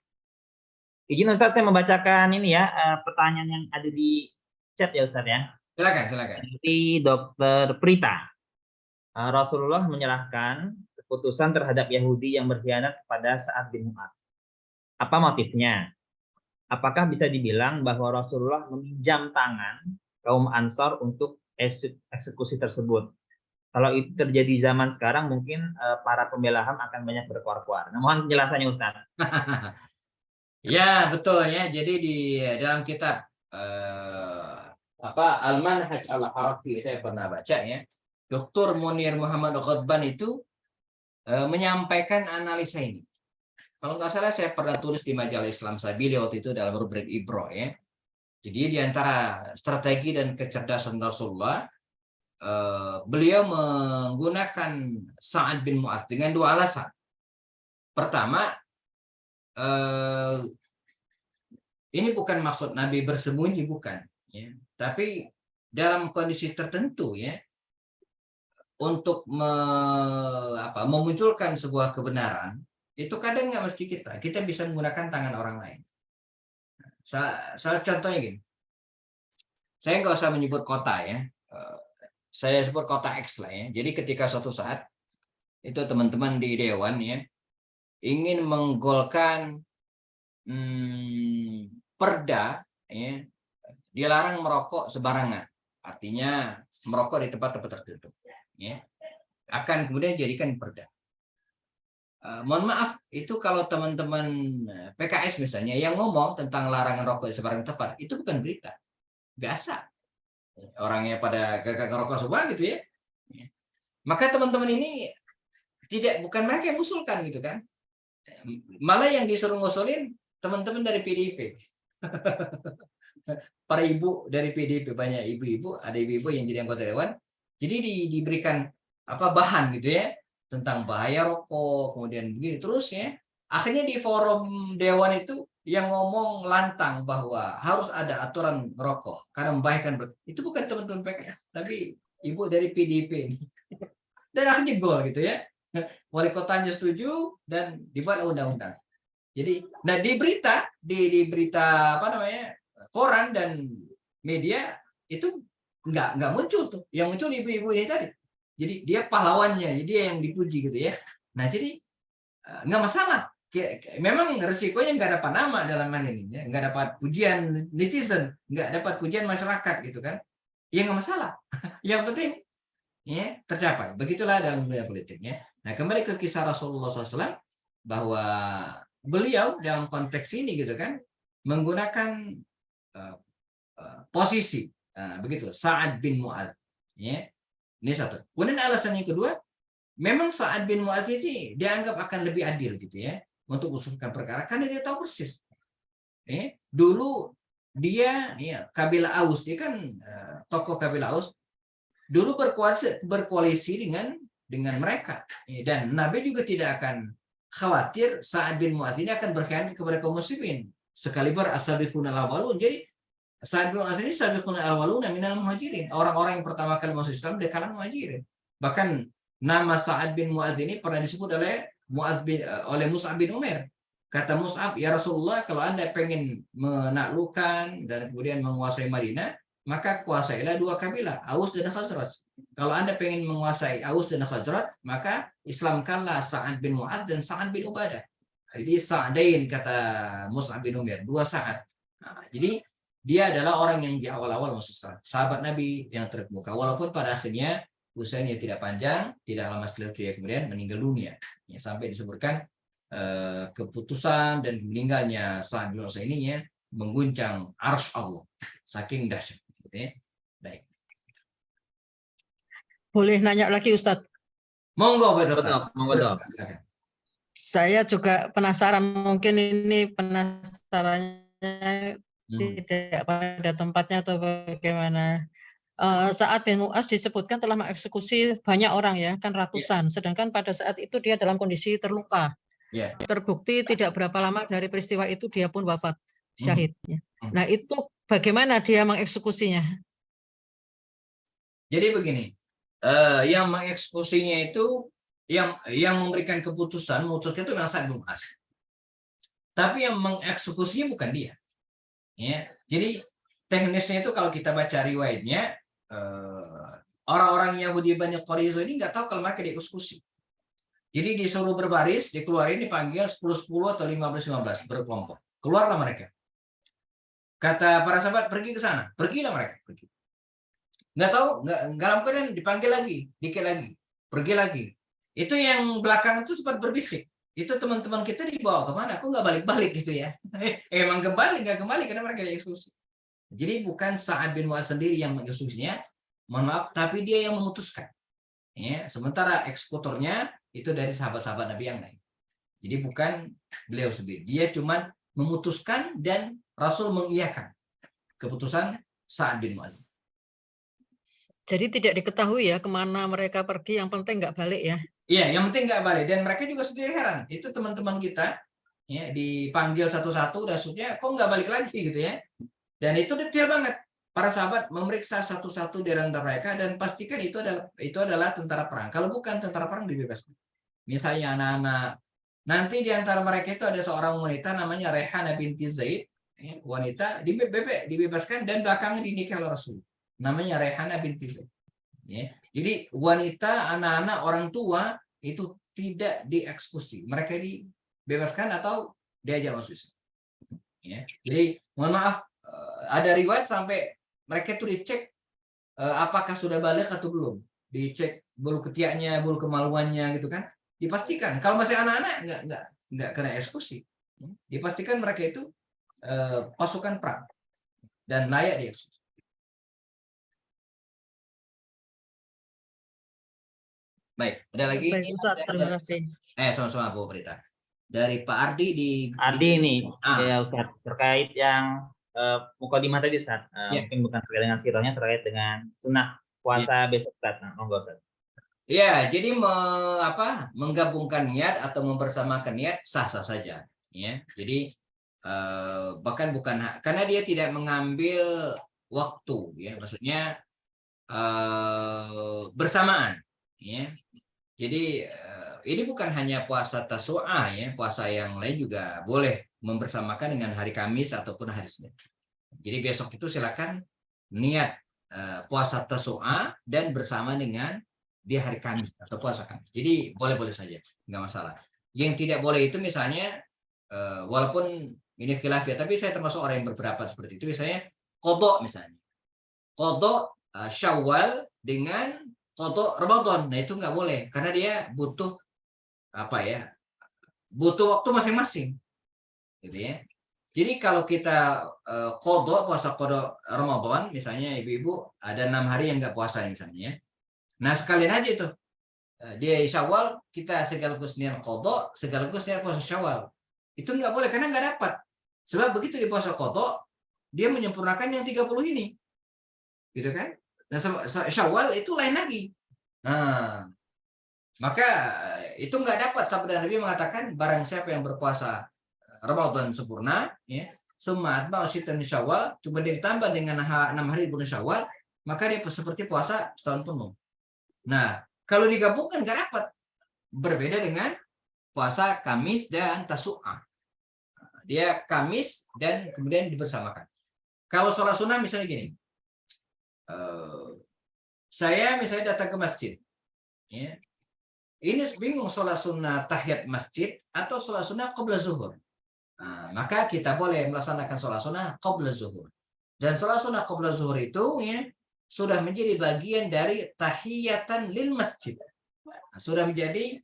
Izin Ustaz saya membacakan ini ya pertanyaan yang ada di chat ya Ustaz ya. Silakan. Dari Dr. Prita. Rasulullah menyerahkan keputusan terhadap Yahudi yang berkhianat kepada Sa'ad bin Mu'adz. Apa motifnya? Apakah bisa dibilang bahwa Rasulullah meminjam tangan kaum Ansor untuk eksekusi tersebut? Kalau itu terjadi zaman sekarang, mungkin para pembela HAM akan banyak berkuar-kuar. Nah, mohon penjelasannya Ustaz. Ya, betul ya. Jadi di dalam kitab Al-Manhaj Al-Harafi, saya pernah baca ya. Dr. Munir Muhammad Ghadban itu menyampaikan analisa ini. Kalau nggak salah saya pernah tulis di majalah Islam Sabili waktu itu dalam rubrik Ibro ya. Jadi di antara strategi dan kecerdasan Rasulullah, beliau menggunakan Sa'ad bin Mu'adz dengan 2 alasan. Pertama, ini bukan maksud Nabi bersembunyi, bukan. Ya. Tapi dalam kondisi tertentu ya, untuk memunculkan sebuah kebenaran, itu kadang nggak mesti kita bisa menggunakan tangan orang lain. Saya contohnya gini, saya nggak usah menyebut kota ya, saya sebut kota X lah ya. Jadi ketika suatu saat itu teman-teman di Dewan ya ingin menggolkan perda ya, dilarang merokok sembarangan, artinya merokok di tempat-tempat tertutup ya, akan kemudian dijadikan perda. Mohon maaf, itu kalau teman-teman PKS misalnya yang ngomong tentang larangan rokok di sembarang tempat, itu bukan berita. Biasa. Orangnya pada gagak ngerokok semua gitu ya. Maka teman-teman ini bukan mereka yang usulkan gitu kan. Malah yang disuruh ngusulin teman-teman dari PDIP. Para ibu dari PDIP, banyak ibu-ibu, ada ibu-ibu yang jadi anggota dewan. Jadi diberikan bahan gitu ya, tentang bahaya rokok, kemudian begini terus ya. Akhirnya di forum dewan itu yang ngomong lantang bahwa harus ada aturan rokok karena membahayakan. Itu bukan teman-teman PKS, tapi ibu dari PDIP. Dan akhirnya gol gitu ya. Wali kotanya setuju dan dibuat undang-undang. Jadi, nah di berita koran dan media itu nggak muncul tuh. Yang muncul ibu-ibu ini tadi. Jadi dia pahlawannya, jadi dia yang dipuji gitu ya. Nah jadi nggak masalah. Memang resikonya nggak dapat nama dalam hal ini, ya. Nggak dapat pujian netizen, nggak dapat pujian masyarakat gitu kan. Ya nggak masalah. Yang penting ya tercapai. Begitulah dalam dunia politiknya. Nah kembali ke kisah Rasulullah SAW bahwa beliau dalam konteks ini gitu kan menggunakan posisi. Nah, begitu. Sa'ad bin Mu'adz. Ya. Ini satu. Kemudian alasan yang kedua, memang Sa'ad bin Mu'adz ini dianggap akan lebih adil gitu ya untuk usulkan perkara karena dia tahu persis. Dulu dia ya kabilah Aus, dia kan tokoh kabilah Aus, dulu berkoalisi dengan mereka. Dan Nabi juga tidak akan khawatir Sa'ad bin Mu'adz ini akan berkhianat kepada kaum muslimin. Sekaliber as-sabiqun al-awwalun. Jadi Sa'ad bin Mu'adz ini sabiqun al-awwalun minal muhajirin. Orang-orang yang pertama kali masuk Islam dari kalangan muhajirin. Bahkan nama Sa'ad bin Mu'adz ini pernah disebut oleh Mus'ab bin Umair. Kata Mus'ab, ya Rasulullah, kalau Anda pengen menaklukkan dan kemudian menguasai Madinah, maka kuasailah dua kabilah, Aus dan Khazraj. Kalau Anda pengen menguasai Aus dan Khazraj, maka Islamkanlah Sa'ad bin Mu'adz dan Sa'ad bin Ubadah. Jadi Sa'dain, kata Mus'ab bin Umair, dua Sa'ad. Nah, jadi dia adalah orang yang di awal-awal masuk Islam, sahabat Nabi yang terkemuka. Walaupun pada akhirnya usianya tidak panjang, tidak lama setelah dia kemudian meninggal dunia. Ya, sampai disebutkan keputusan dan meninggalnya Sa'ad bin Mu'adz ini ya mengguncang arsy Allah, saking dahsyat. Baik. Boleh nanya lagi Ustadz? Monggo, Pak Dokter. Monggo, Dok. Saya juga penasaran, mungkin ini penasarannya tidak pada tempatnya atau bagaimana. Sa'ad bin Mu'adz disebutkan telah mengeksekusi banyak orang ya, kan ratusan. Sedangkan pada saat itu dia dalam kondisi terluka. Terbukti tidak berapa lama dari peristiwa itu dia pun wafat syahid. Nah, itu bagaimana dia mengeksekusinya? Jadi begini, yang mengeksekusinya itu yang memberikan keputusan, memutuskan itu memang Sa'ad bin Mu'adz. Tapi yang mengeksekusinya bukan dia. Ya, jadi teknisnya itu kalau kita baca riwayatnya, orang-orang Yahudi Bani Quraisyah ini nggak tahu kalau mereka dieksekusi. Jadi disuruh berbaris, dikeluarin, dipanggil 10-10 atau 15-15 berkelompok. Keluarlah mereka. Kata para sahabat, pergi ke sana. Pergilah mereka. Pergi. Nggak tahu, nggak dalam keadaan dipanggil lagi, dikit lagi, pergi lagi. Itu yang belakang itu sempat berbisik. Itu teman-teman kita dibawa kemana? Aku nggak balik-balik gitu ya. Emang nggak kembali karena mereka dieksekusi. Jadi bukan Sa'ad bin Mu'adz sendiri yang mengeksekusinya, mohon maaf, tapi dia yang memutuskan. Ya, sementara eksekutornya itu dari sahabat-sahabat Nabi yang lain. Jadi bukan beliau sendiri. Dia cuma memutuskan dan Rasul mengiyakan keputusan Sa'ad bin Mu'adz. Jadi tidak diketahui ya kemana mereka pergi, yang penting nggak balik ya. Iya, yang penting nggak balik. Dan mereka juga sendiri heran. Itu teman-teman kita ya dipanggil satu-satu dan seterusnya, kok nggak balik lagi gitu ya. Dan itu detail banget. Para sahabat memeriksa satu-satu di antara mereka dan pastikan itu adalah tentara perang. Kalau bukan tentara perang dibebaskan. Misalnya anak-anak. Nanti di antara mereka itu ada seorang wanita namanya Rayhanah binti Zaid. Ya, wanita dibebaskan dan belakangnya dinikah oleh Rasul. Namanya Rayhanah binti Zaid. Ya. Jadi wanita, anak-anak, orang tua itu tidak dieksekusi. Mereka dibebaskan atau diajak masuk Islam. Ya. Jadi mohon maaf, ada riwayat sampai mereka itu dicek apakah sudah balik atau belum. Dicek bulu ketiaknya, bulu kemaluannya gitu kan. Dipastikan. Kalau masih anak-anak nggak kena eksekusi. Dipastikan mereka itu pasukan perang dan layak dieksekusi. Baik, ada lagi? Baik, Ustaz, terima kasih. Sama-sama Bu Prita. Dari Pak Ardi Ardi ini, ya Ustaz, terkait yang mukadimah tadi Ustaz, mungkin bukan terkait dengan sirahnya, terkait dengan sunnah puasa besok Ustaz. Monggo Ustaz. Ya, jadi menggabungkan niat atau mempersamakan niat sah-sah saja. Ya, jadi bahkan bukan karena dia tidak mengambil waktu, ya, maksudnya bersamaan. Ya, jadi ini bukan hanya puasa Tasu'ah ya, puasa yang lain juga boleh membersamakan dengan hari Kamis ataupun hari Senin. Jadi besok itu silakan niat puasa Tasu'ah dan bersama dengan di hari Kamis atau puasa Kamis. Jadi boleh-boleh saja, nggak masalah. Yang tidak boleh itu misalnya walaupun ini khilaf ya, tapi saya termasuk orang yang berpendapat seperti itu. Misalnya qadha misalnya. Qadha Syawal dengan qadha Ramadan. Nah, itu nggak boleh karena dia butuh butuh waktu masing-masing. Gitu ya. Jadi kalau kita qadha puasa qadha Ramadan, misalnya ibu-ibu ada 6 hari yang nggak puasa misalnya. Nah sekalian aja itu. Dia Syawal, kita sekaligus niat qadha, sekaligus niat puasa Syawal. Itu nggak boleh karena nggak dapat. Sebab begitu di puasa qadha, dia menyempurnakan yang 30 ini. Gitu kan? Nah Syawal itu lain lagi. Nah, maka itu nggak dapat. Sabda Nabi mengatakan barang siapa yang berpuasa Ramadan sempurna, ya, summa atba'u sittan Syawal, kemudian ditambah dengan 6 hari bulan Syawal, maka dia seperti puasa setahun penuh. Nah, kalau digabungkan nggak dapat. Berbeda dengan puasa Kamis dan Tasu'ah. Dia Kamis dan kemudian dibersamakan. Kalau sholat sunnah misalnya gini, saya misalnya datang ke masjid, ya, ini bingung sholat sunnah tahiyat masjid atau sholat sunnah qabla zuhur. Nah, maka kita boleh melaksanakan sholat sunnah qabla zuhur. Dan sholat sunnah qabla zuhur itu ya sudah menjadi bagian dari tahiyatan lil masjid. Nah, sudah menjadi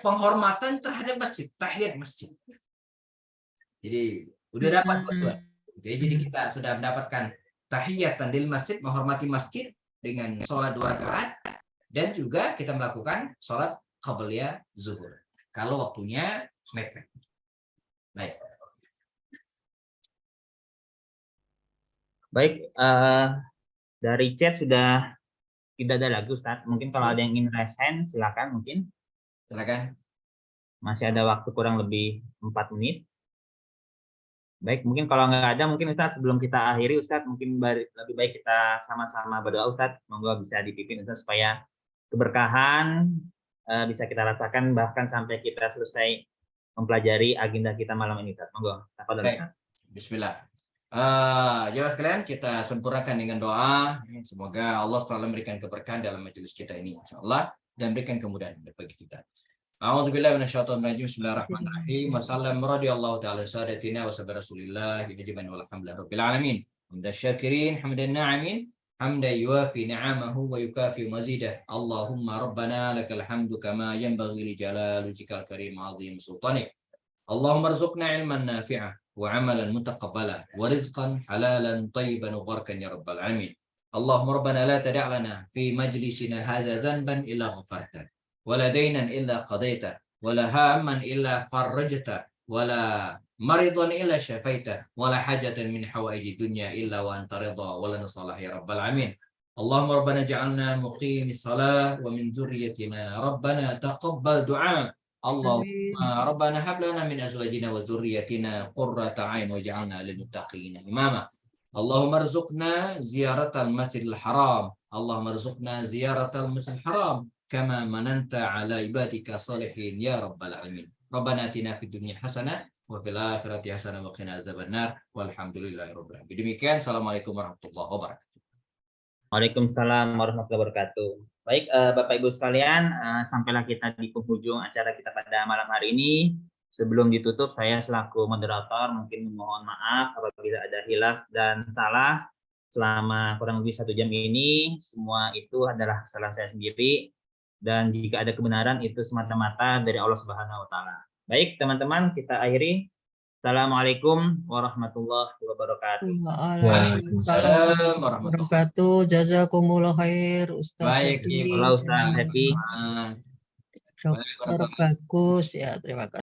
penghormatan terhadap masjid, tahiyat masjid. Jadi udah dapat dua. Jadi kita sudah mendapatkan tahiyatan lil masjid, menghormati masjid dengan sholat 2 rakaat, dan juga kita melakukan sholat qabliyah zuhur kalau waktunya mepet. Baik. Baik, dari chat sudah tidak ada lagi Ustaz. Mungkin kalau ada yang ingin raise hand, silakan mungkin. Silakan. Masih ada waktu kurang lebih 4 menit. Baik, mungkin kalau nggak ada, mungkin Ustaz sebelum kita akhiri Ustaz, mungkin lebih baik kita sama-sama berdoa Ustaz. Monggo bisa dipimpin Ustaz supaya keberkahan bisa kita rasakan bahkan sampai kita selesai mempelajari agenda kita malam ini Ustaz. Monggo. Bismillah. Jemaah sekalian, kita sempurnakan dengan doa. Semoga Allah selalu memberikan keberkahan dalam majelis kita ini, insyaallah, dan berikan kemudahan bagi kita. A'udzubillahi minasyaitonir rajim. Bismillahirrahmanirrahim. Wassallam radhiyallahu ta'ala sadatina wa sabara rasulillah yajiban walhamdulillahi rabbil alamin. Hamdasyakirin hamdan na'imin hamdan yuwafi ni'amahu wa yukafi mazidah. Allahumma rabbana lakal hamdu kama yanbaghi li jalali wajhikal karim 'azim sultanik. Allahumma rzuqna ilman nafi'ah وعملا متقبلا ورزقا حلالا طيبا وبركا يا رب العالمين. اللهم ربنا لا تدع لنا في مجلسنا هذا ذنبا إلا غفرته ولا دينا إلا قضيته ولا هاما إلا فرجته ولا مريضا إلا شفيته ولا حاجة من حوائج الدنيا إلا وأنت رضا ولا نصلح يا رب العالمين. اللهم ربنا اجعلنا مقيم الصلاة ومن ذريتنا ربنا تقبل دعاء. Allahumma rabbana hab lana min azwajina wa dzurriyyatina qurrata a'yun waj'alna lil muttaqina imama. Allahumma arzuqna ziyaratal masjidil haram. Allahumma arzuqna ziyaratal masjidil haram kama mananta ala ibadika salihin ya rabbal alamin. Rabbana atina fid dunya hasanah wa fil akhirati hasanah wa qina adzabannar walhamdulillahirabbil alamin. Demikian, assalamualaikum warahmatullahi wabarakatuh. Waalaikumsalam warahmatullahi wabarakatuh. Baik, Bapak Ibu sekalian, sampailah kita di penghujung acara kita pada malam hari ini. Sebelum ditutup, saya selaku moderator mungkin mohon maaf apabila ada hilaf dan salah selama kurang lebih 1 jam ini. Semua itu adalah kesalahan saya sendiri, dan jika ada kebenaran itu semata-mata dari Allah Subhanahu wa Ta'ala. Baik, teman-teman, kita akhiri. Assalamualaikum warahmatullahi wabarakatuh. Waalaikumsalam warahmatullahi wabarakatuh. Jazakumullah khair Ustaz. Baik, Ustaz Happy. Bagus ya, terima kasih.